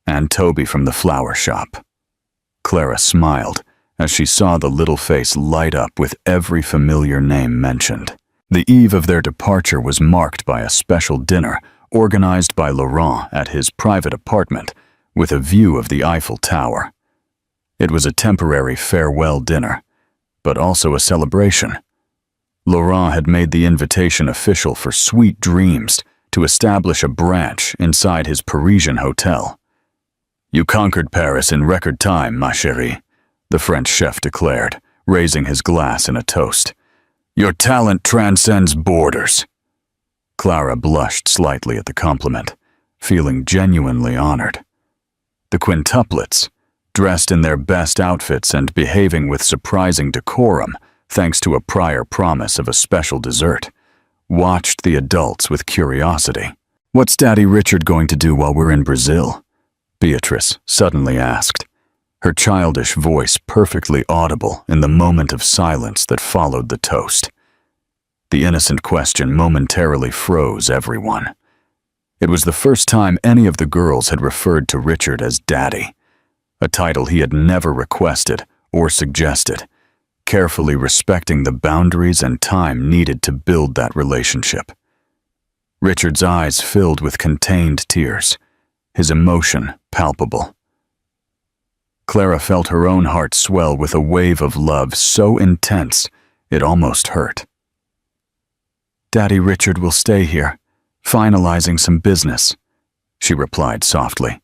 and Toby from the flower shop." Clara smiled as she saw the little face light up with every familiar name mentioned. The eve of their departure was marked by a special dinner organized by Laurent at his private apartment with a view of the Eiffel Tower. It was a temporary farewell dinner, but also a celebration. Laurent had made the invitation official for Sweet Dreams to establish a branch inside his Parisian hotel. "You conquered Paris in record time, ma chérie," the French chef declared, raising his glass in a toast. "Your talent transcends borders." Clara blushed slightly at the compliment, feeling genuinely honored. The quintuplets, dressed in their best outfits and behaving with surprising decorum thanks to a prior promise of a special dessert, watched the adults with curiosity. "What's Daddy Richard going to do while we're in Brazil?" Beatrice suddenly asked, her childish voice perfectly audible in the moment of silence that followed the toast. The innocent question momentarily froze everyone. It was the first time any of the girls had referred to Richard as Daddy, a title he had never requested or suggested, carefully respecting the boundaries and time needed to build that relationship. Richard's eyes filled with contained tears, his emotion palpable. Clara felt her own heart swell with a wave of love so intense it almost hurt. "Daddy Richard will stay here, finalizing some business," she replied softly,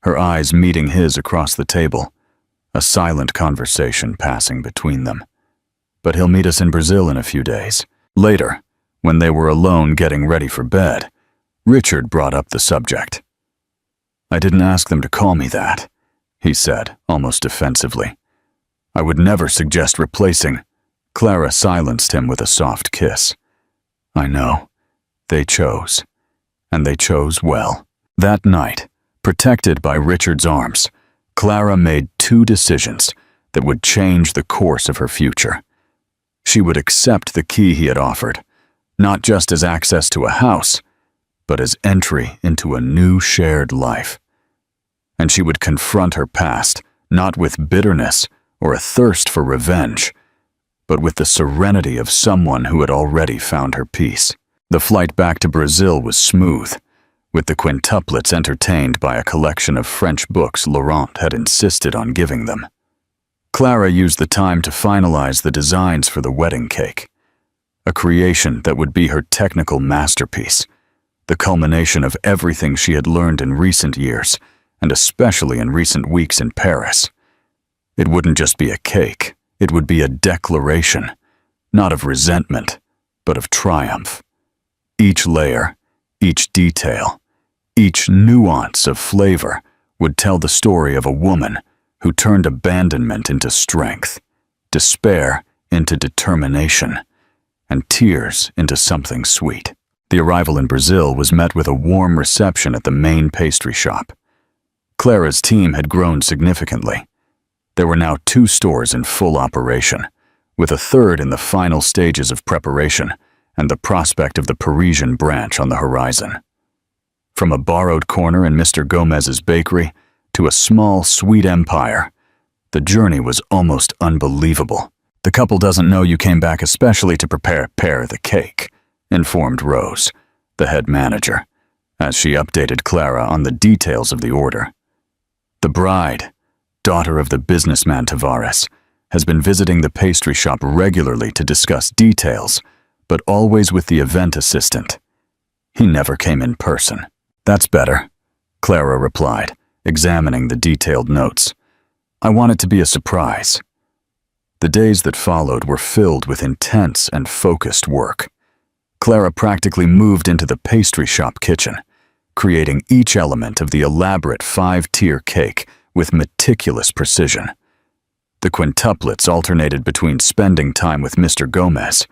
her eyes meeting his across the table, a silent conversation passing between them. "But he'll meet us in Brazil in a few days." Later, when they were alone getting ready for bed, Richard brought up the subject. "I didn't ask them to call me that," he said, almost defensively. "I would never suggest replacing." Clara silenced him with a soft kiss. "I know. They chose. And they chose well." That night, protected by Richard's arms, Clara made two decisions that would change the course of her future. She would accept the key he had offered, not just as access to a house, but as entry into a new shared life. And she would confront her past, not with bitterness or a thirst for revenge, but with the serenity of someone who had already found her peace. The flight back to Brazil was smooth, with the quintuplets entertained by a collection of French books Laurent had insisted on giving them. Clara used the time to finalize the designs for the wedding cake, a creation that would be her technical masterpiece, the culmination of everything she had learned in recent years, and especially in recent weeks in Paris. It wouldn't just be a cake, it would be a declaration, not of resentment, but of triumph. Each layer, each detail, each nuance of flavor would tell the story of a woman who turned abandonment into strength, despair into determination, and tears into something sweet. The arrival in Brazil was met with a warm reception at the main pastry shop. Clara's team had grown significantly. There were now 2 stores in full operation, with a third in the final stages of preparation and the prospect of the Parisian branch on the horizon. From a borrowed corner in Mr. Gomez's bakery to a small, sweet empire, the journey was almost unbelievable. "The couple doesn't know you came back especially to prepare the cake," informed Rose, the head manager, as she updated Clara on the details of the order. The bride, daughter of the businessman Tavares, has been visiting the pastry shop regularly to discuss details, but always with the event assistant. He never came in person. "That's better." Clara replied, examining the detailed notes. "I want it to be a surprise." The days that followed were filled with intense and focused work. Clara practically moved into the pastry shop kitchen, creating each element of the elaborate 5-tier cake with meticulous precision. The quintuplets alternated between spending time with Mr. Gomez,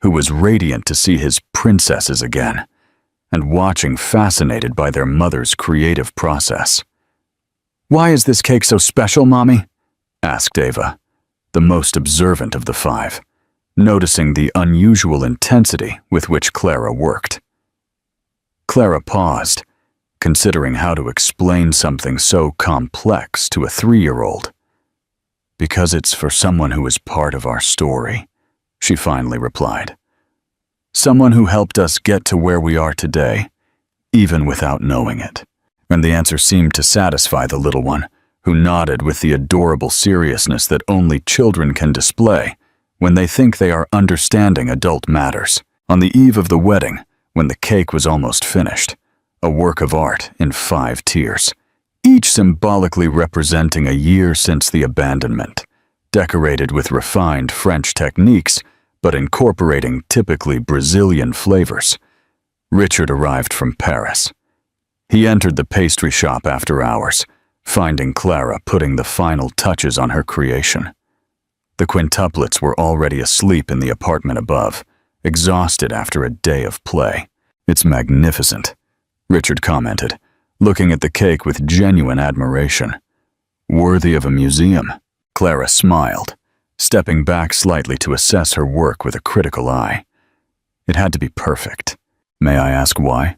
who was radiant to see his princesses again, and watching fascinated by their mother's creative process. "Why is this cake so special, Mommy?" asked Ava, the most observant of the 5, noticing the unusual intensity with which Clara worked. Clara paused, considering how to explain something so complex to a 3-year-old. "Because it's for someone who is part of our story," she finally replied. "Someone who helped us get to where we are today, even without knowing it." And the answer seemed to satisfy the little one, who nodded with the adorable seriousness that only children can display when they think they are understanding adult matters. On the eve of the wedding, when the cake was almost finished, a work of art in 5 tiers, each symbolically representing a year since the abandonment, decorated with refined French techniques but incorporating typically Brazilian flavors. Richard arrived from Paris. He entered the pastry shop after hours, finding Clara putting the final touches on her creation. The quintuplets were already asleep in the apartment above, exhausted after a day of play. "It's magnificent," Richard commented, looking at the cake with genuine admiration. "Worthy of a museum." Clara smiled, stepping back slightly to assess her work with a critical eye. "It had to be perfect. May I ask why?"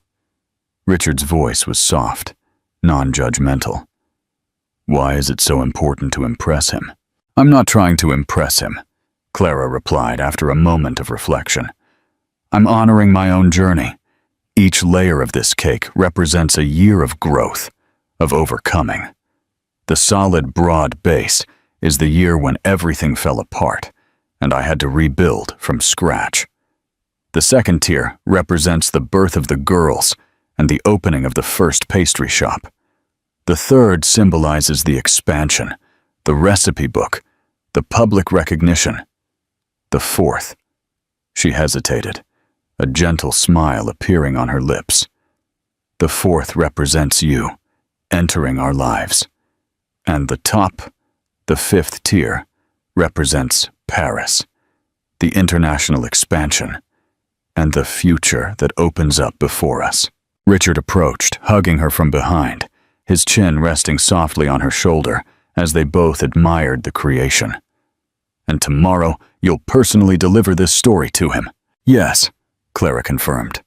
Richard's voice was soft, non-judgmental. "Why is it so important to impress him?" "I'm not trying to impress him," Clara replied after a moment of reflection. "I'm honoring my own journey. Each layer of this cake represents a year of growth, of overcoming. The solid, broad base is the year when everything fell apart, and I had to rebuild from scratch. The second tier represents the birth of the girls and the opening of the first pastry shop. The third symbolizes the expansion, the recipe book, the public recognition. The fourth," she hesitated, a gentle smile appearing on her lips. "The fourth represents you, entering our lives. And the top, the 5th tier, represents Paris, the international expansion, and the future that opens up before us." Richard approached, hugging her from behind, his chin resting softly on her shoulder as they both admired the creation. "And tomorrow, you'll personally deliver this story to him." "Yes," Clara confirmed.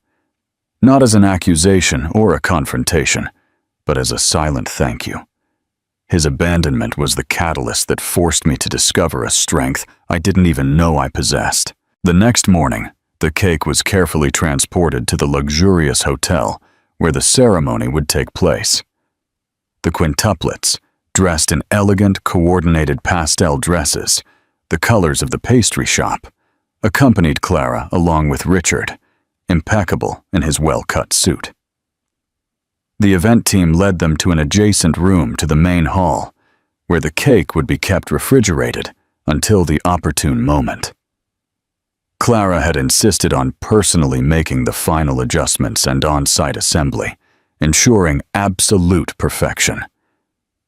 "Not as an accusation or a confrontation, but as a silent thank you. His abandonment was the catalyst that forced me to discover a strength I didn't even know I possessed." The next morning, the cake was carefully transported to the luxurious hotel where the ceremony would take place. The quintuplets, dressed in elegant, coordinated pastel dresses, the colors of the pastry shop, accompanied Clara along with Richard, impeccable in his well-cut suit. The event team led them to an adjacent room to the main hall, where the cake would be kept refrigerated until the opportune moment. Clara had insisted on personally making the final adjustments and on-site assembly, ensuring absolute perfection.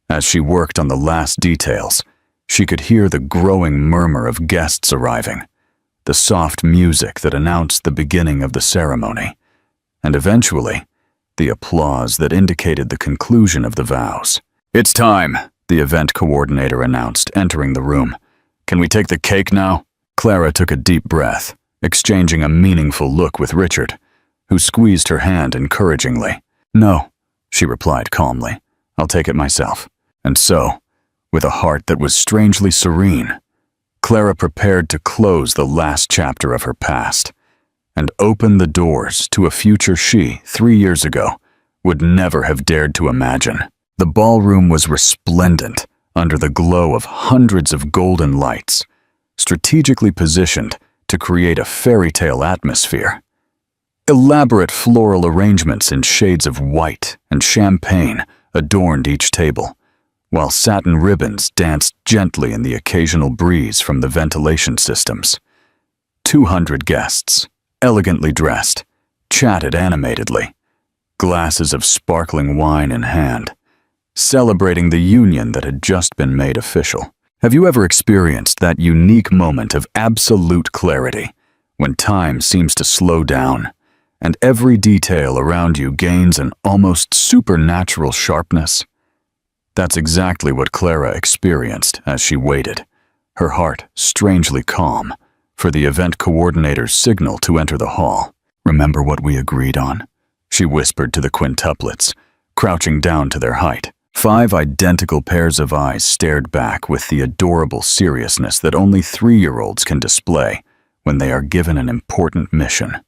As she worked on the last details, she could hear the growing murmur of guests arriving, the soft music that announced the beginning of the ceremony, and eventually, the applause that indicated the conclusion of the vows. "It's time," the event coordinator announced, entering the room. "Can we take the cake now?" Clara took a deep breath, exchanging a meaningful look with Richard, who squeezed her hand encouragingly. "No," she replied calmly. "I'll take it myself." And so, with a heart that was strangely serene, Clara prepared to close the last chapter of her past and open the doors to a future she, 3 years ago, would never have dared to imagine. The ballroom was resplendent under the glow of hundreds of golden lights, strategically positioned to create a fairy tale atmosphere. Elaborate floral arrangements in shades of white and champagne adorned each table, while satin ribbons danced gently in the occasional breeze from the ventilation systems. 200 guests, elegantly dressed, chatted animatedly, glasses of sparkling wine in hand, celebrating the union that had just been made official. Have you ever experienced that unique moment of absolute clarity, when time seems to slow down, and every detail around you gains an almost supernatural sharpness? That's exactly what Clara experienced as she waited, her heart strangely calm, for the event coordinator's signal to enter the hall. "Remember what we agreed on?" she whispered to the quintuplets, crouching down to their height. 5 identical pairs of eyes stared back with the adorable seriousness that only 3-year-olds can display when they are given an important mission.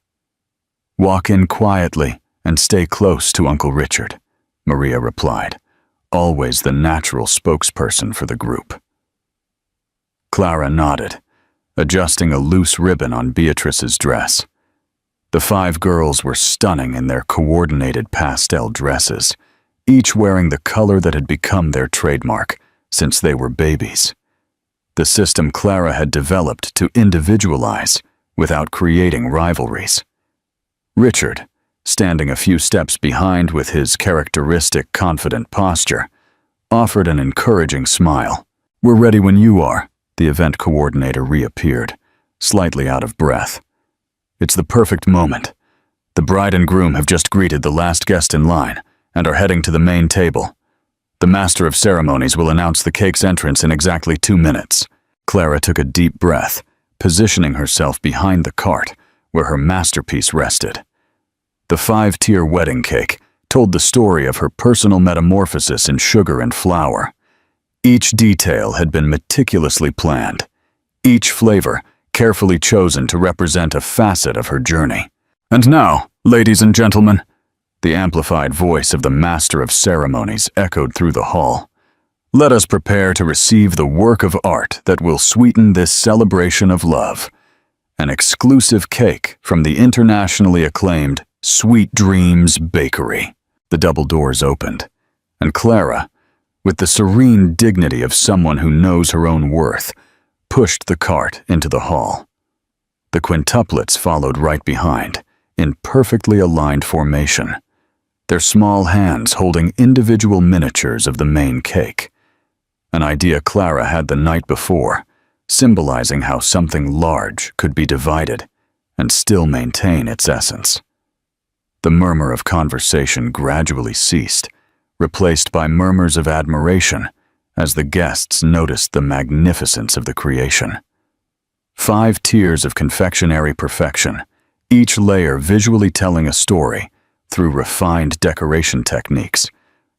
"Walk in quietly and stay close to Uncle Richard," Maria replied, always the natural spokesperson for the group. Clara nodded, adjusting a loose ribbon on Beatrice's dress. The 5 girls were stunning in their coordinated pastel dresses, each wearing the color that had become their trademark since they were babies. The system Clara had developed to individualize without creating rivalries. Richard, standing a few steps behind with his characteristic confident posture, offered an encouraging smile. "We're ready when you are," the event coordinator reappeared, slightly out of breath. "It's the perfect moment. The bride and groom have just greeted the last guest in line and are heading to the main table. The master of ceremonies will announce the cake's entrance in exactly 2 minutes." Clara took a deep breath, positioning herself behind the cart where her masterpiece rested. The 5-tier wedding cake told the story of her personal metamorphosis in sugar and flour. Each detail had been meticulously planned, each flavor carefully chosen to represent a facet of her journey. "And now, ladies and gentlemen," the amplified voice of the master of ceremonies echoed through the hall, "let us prepare to receive the work of art that will sweeten this celebration of love. An exclusive cake from the internationally acclaimed Sweet Dreams Bakery." The double doors opened, and Clara, with the serene dignity of someone who knows her own worth, pushed the cart into the hall. The quintuplets followed right behind, in perfectly aligned formation, their small hands holding individual miniatures of the main cake, an idea Clara had the night before, symbolizing how something large could be divided and still maintain its essence. The murmur of conversation gradually ceased, replaced by murmurs of admiration as the guests noticed the magnificence of the creation. 5 tiers of confectionery perfection, each layer visually telling a story through refined decoration techniques,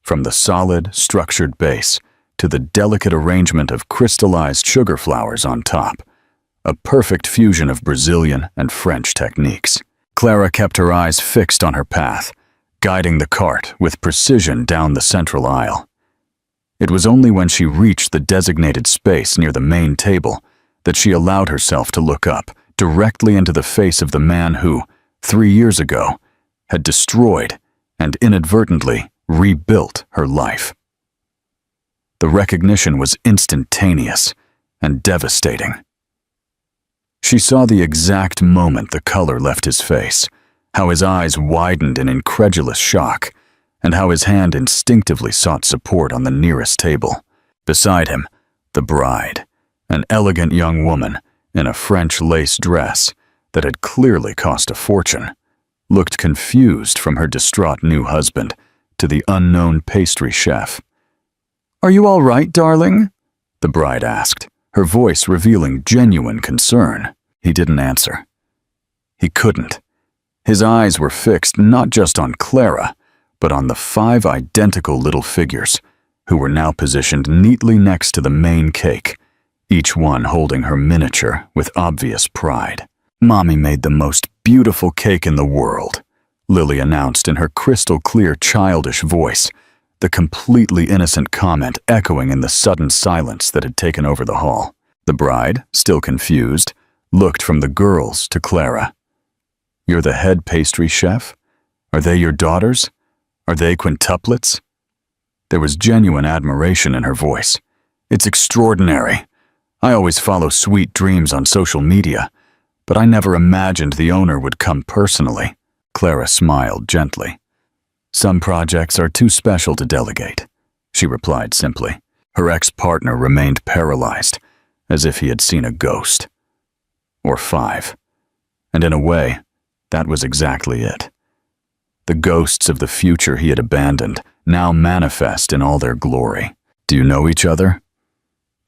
from the solid, structured base to the delicate arrangement of crystallized sugar flowers on top, a perfect fusion of Brazilian and French techniques. Clara kept her eyes fixed on her path, guiding the cart with precision down the central aisle. It was only when she reached the designated space near the main table that she allowed herself to look up directly into the face of the man who, 3 years ago, had destroyed and inadvertently rebuilt her life. The recognition was instantaneous and devastating. She saw the exact moment the color left his face, how his eyes widened in incredulous shock, and how his hand instinctively sought support on the nearest table. Beside him, the bride, an elegant young woman in a French lace dress that had clearly cost a fortune, looked confused from her distraught new husband to the unknown pastry chef. "Are you all right, darling?" the bride asked, her voice revealing genuine concern. He didn't answer. He couldn't. His eyes were fixed not just on Clara, but on the 5 identical little figures, who were now positioned neatly next to the main cake, each one holding her miniature with obvious pride. "Mommy made the most beautiful cake in the world," Lily announced in her crystal-clear childish voice, the completely innocent comment echoing in the sudden silence that had taken over the hall. The bride, still confused, looked from the girls to Clara. You're the head pastry chef? Are they your daughters? Are they quintuplets? There was genuine admiration in her voice. It's extraordinary. I always follow sweet dreams on social media, but I never imagined the owner would come personally. Clara smiled gently. Some projects are too special to delegate, she replied simply. Her ex-partner remained paralyzed, as if he had seen a ghost. Or 5. And in a way, that was exactly it. The ghosts of the future he had abandoned now manifest in all their glory. Do you know each other?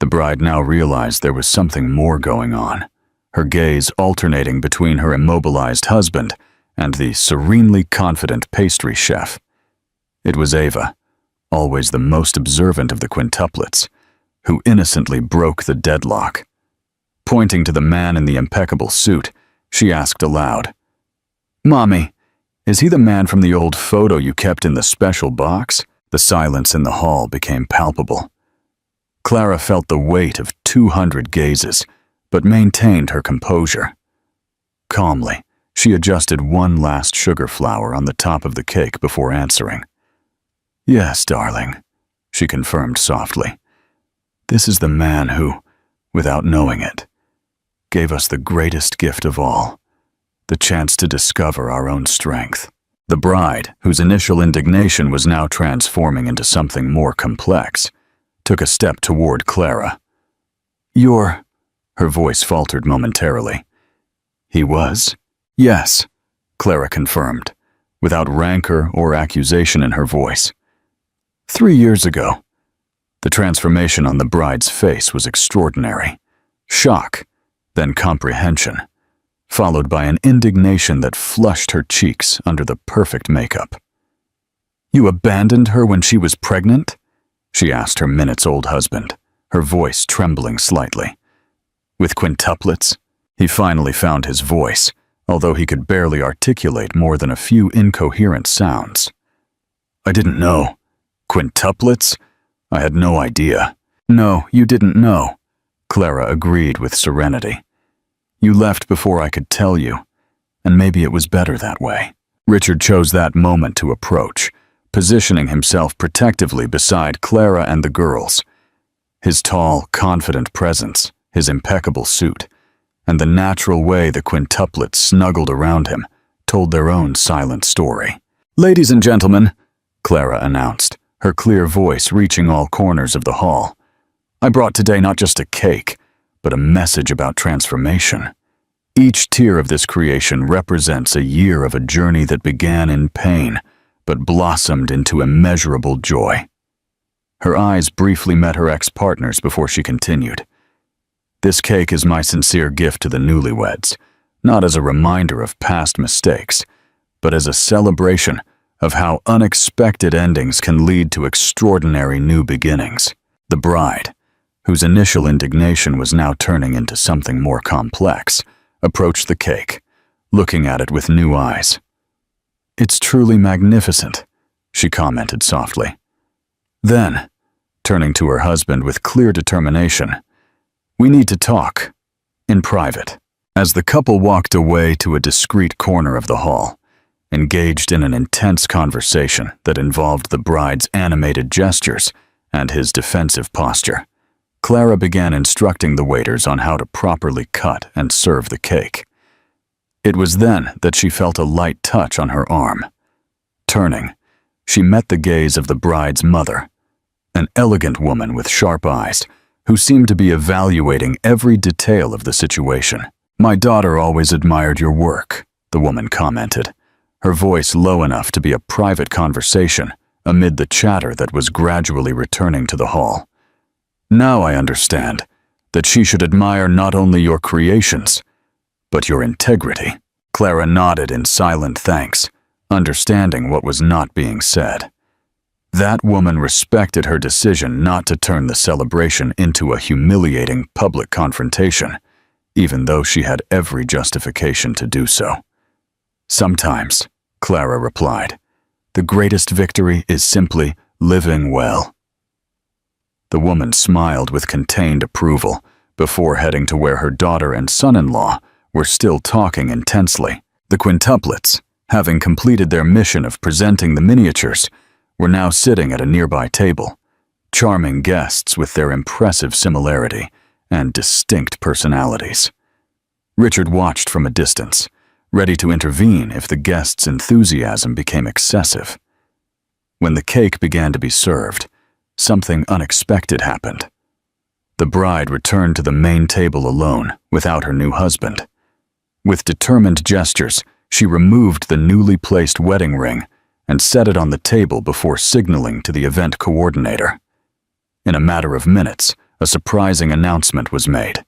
The bride now realized there was something more going on, her gaze alternating between her immobilized husband and the serenely confident pastry chef. It was Ava, always the most observant of the quintuplets, who innocently broke the deadlock. Pointing to the man in the impeccable suit, she asked aloud, "Mommy, is he the man from the old photo you kept in the special box?" The silence in the hall became palpable. Clara felt the weight of 200 gazes, but maintained her composure. Calmly, she adjusted one last sugar flower on the top of the cake before answering. "Yes, darling," she confirmed softly. "This is the man who, without knowing it, gave us the greatest gift of all, the chance to discover our own strength." The bride, whose initial indignation was now transforming into something more complex, took a step toward Clara. "You're—" her voice faltered momentarily. "He was?" "Yes," Clara confirmed, without rancor or accusation in her voice. 3 years ago. The transformation on the bride's face was extraordinary. Shock, then comprehension, followed by an indignation that flushed her cheeks under the perfect makeup. "You abandoned her when she was pregnant?" she asked her minutes-old husband, her voice trembling slightly. With quintuplets, he finally found his voice, although he could barely articulate more than a few incoherent sounds. "I didn't know. Quintuplets? I had no idea." "No, you didn't know," Clara agreed with serenity. "You left before I could tell you, and maybe it was better that way." Richard chose that moment to approach, positioning himself protectively beside Clara and the girls. His tall, confident presence, his impeccable suit, and the natural way the quintuplets snuggled around him told their own silent story. "Ladies and gentlemen," Clara announced, her clear voice reaching all corners of the hall, "I brought today not just a cake, but a message about transformation. Each tier of this creation represents a year of a journey that began in pain, but blossomed into immeasurable joy." Her eyes briefly met her ex-partner's before she continued. "This cake is my sincere gift to the newlyweds, not as a reminder of past mistakes, but as a celebration of how unexpected endings can lead to extraordinary new beginnings." The bride, whose initial indignation was now turning into something more complex, approached the cake, looking at it with new eyes. "It's truly magnificent," she commented softly. Then, turning to her husband with clear determination, "We need to talk, in private." As the couple walked away to a discreet corner of the hall, engaged in an intense conversation that involved the bride's animated gestures and his defensive posture, Clara began instructing the waiters on how to properly cut and serve the cake. It was then that she felt a light touch on her arm. Turning, she met the gaze of the bride's mother, an elegant woman with sharp eyes who seemed to be evaluating every detail of the situation. "My daughter always admired your work," the woman commented, her voice low enough to be a private conversation amid the chatter that was gradually returning to the hall. "Now I understand that she should admire not only your creations, but your integrity." Clara nodded in silent thanks, understanding what was not being said. That woman respected her decision not to turn the celebration into a humiliating public confrontation, even though she had every justification to do so. "Sometimes," Clara replied, "the greatest victory is simply living well." The woman smiled with contained approval before heading to where her daughter and son-in-law were still talking intensely. The quintuplets, having completed their mission of presenting the miniatures, were now sitting at a nearby table, charming guests with their impressive similarity and distinct personalities. Richard watched from a distance, ready to intervene if the guests' enthusiasm became excessive. When the cake began to be served, something unexpected happened. The bride returned to the main table alone, without her new husband. With determined gestures, she removed the newly placed wedding ring and set it on the table before signaling to the event coordinator. In a matter of minutes, a surprising announcement was made.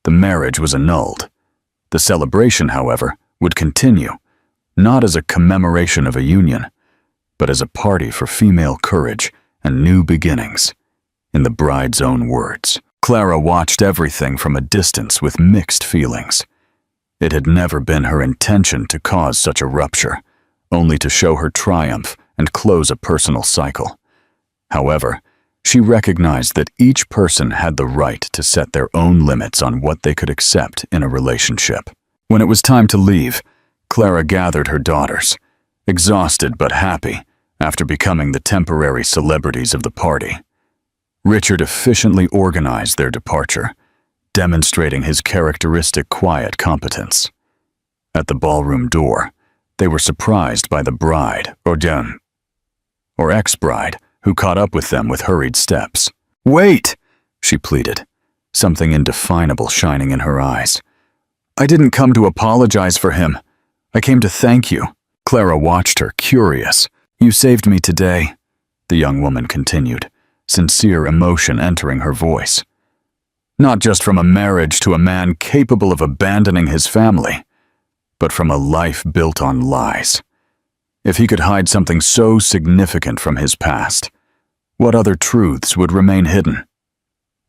The marriage was annulled. The celebration, however, would continue, not as a commemoration of a union, but as a party for female courage and new beginnings. In the bride's own words, Clara watched everything from a distance with mixed feelings. It had never been her intention to cause such a rupture, only to show her triumph and close a personal cycle. However, she recognized that each person had the right to set their own limits on what they could accept in a relationship. When it was time to leave, Clara gathered her daughters, exhausted but happy after becoming the temporary celebrities of the party. Richard efficiently organized their departure, demonstrating his characteristic quiet competence. At the ballroom door, they were surprised by the bride, or ex-bride, who caught up with them with hurried steps. "Wait!" she pleaded, something indefinable shining in her eyes. "I didn't come to apologize for him. I came to thank you." Clara watched her, curious. "You saved me today," the young woman continued, sincere emotion entering her voice. "Not just from a marriage to a man capable of abandoning his family, but from a life built on lies. If he could hide something so significant from his past, what other truths would remain hidden?"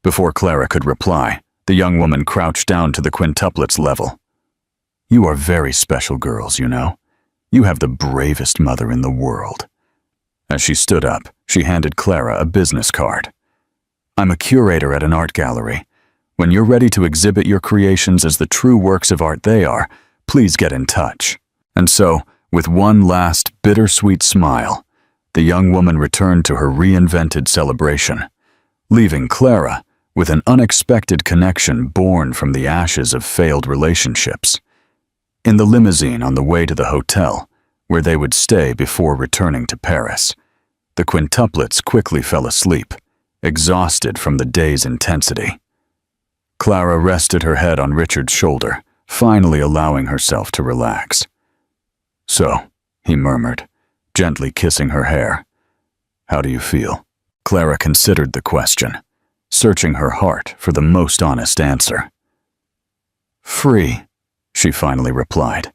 Before Clara could reply, the young woman crouched down to the quintuplets' level. "You are very special girls, you know. You have the bravest mother in the world." As she stood up, she handed Clara a business card. "I'm a curator at an art gallery. When you're ready to exhibit your creations as the true works of art they are, please get in touch." And so, with one last bittersweet smile, the young woman returned to her reinvented celebration, leaving Clara with an unexpected connection born from the ashes of failed relationships. In the limousine on the way to the hotel, where they would stay before returning to Paris, the quintuplets quickly fell asleep, exhausted from the day's intensity. Clara rested her head on Richard's shoulder, finally allowing herself to relax. "So," he murmured, gently kissing her hair. "How do you feel?" Clara considered the question, searching her heart for the most honest answer. "Free," she finally replied,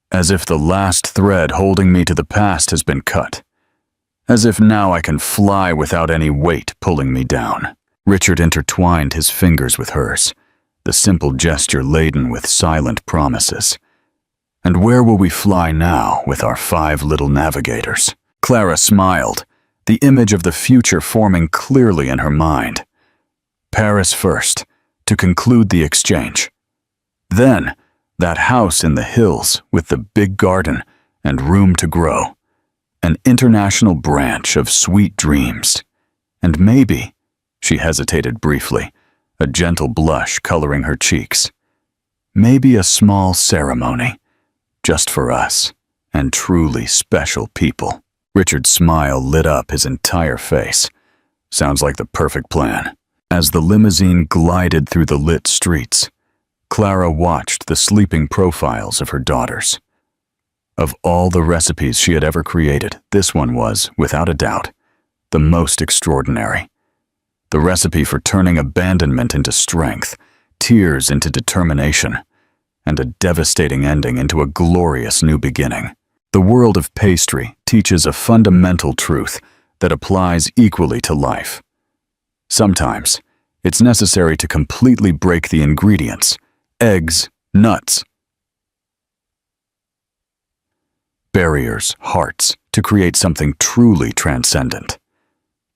"as if the last thread holding me to the past has been cut. As if now I can fly without any weight pulling me down." Richard intertwined his fingers with hers, the simple gesture laden with silent promises. "And where will we fly now with our 5 little navigators?" Clara smiled, the image of the future forming clearly in her mind. Paris first, to conclude the exchange. Then, that house in the hills with the big garden and room to grow. An international branch of sweet dreams. And maybe, she hesitated briefly, a gentle blush coloring her cheeks. Maybe a small ceremony, just for us, and truly special people. Richard's smile lit up his entire face. Sounds like the perfect plan. As the limousine glided through the lit streets, Clara watched the sleeping profiles of her daughters. Of all the recipes she had ever created, this one was, without a doubt, the most extraordinary. The recipe for turning abandonment into strength, tears into determination, and a devastating ending into a glorious new beginning. The world of pastry teaches a fundamental truth that applies equally to life. Sometimes, it's necessary to completely break the ingredients, eggs, nuts, barriers, hearts, to create something truly transcendent.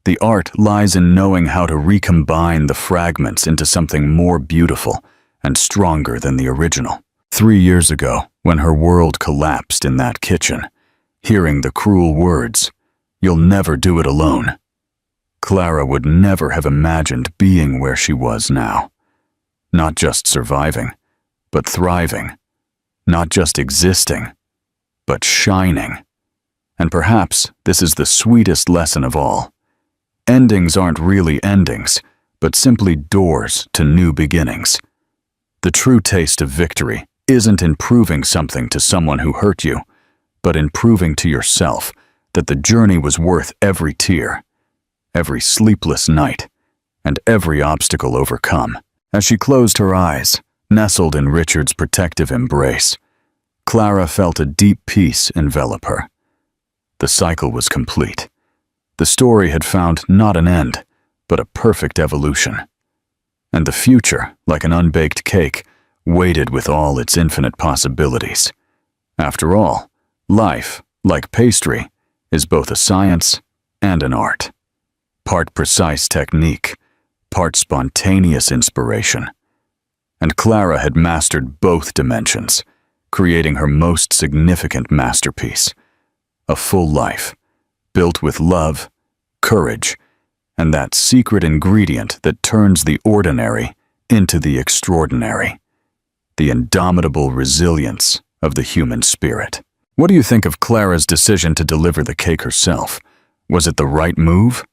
The art lies in knowing how to recombine the fragments into something more beautiful and stronger than the original. 3 years ago, When her world collapsed in that kitchen, hearing the cruel words, "You'll never do it alone," Clara would never have imagined being where she was now. Not just surviving, but thriving. Not just existing, but shining. And perhaps this is the sweetest lesson of all. Endings aren't really endings, but simply doors to new beginnings. The true taste of victory isn't in proving something to someone who hurt you, but in proving to yourself that the journey was worth every tear, every sleepless night, and every obstacle overcome. As she closed her eyes, nestled in Richard's protective embrace, Clara felt a deep peace envelop her. The cycle was complete. The story had found not an end, but a perfect evolution. And the future, like an unbaked cake, waited with all its infinite possibilities. After all, life, like pastry, is both a science and an art. Part precise technique, part spontaneous inspiration. And Clara had mastered both dimensions, creating her most significant masterpiece. A full life, built with love, courage, and that secret ingredient that turns the ordinary into the extraordinary. The indomitable resilience of the human spirit. What do you think of Clara's decision to deliver the cake herself? Was it the right move,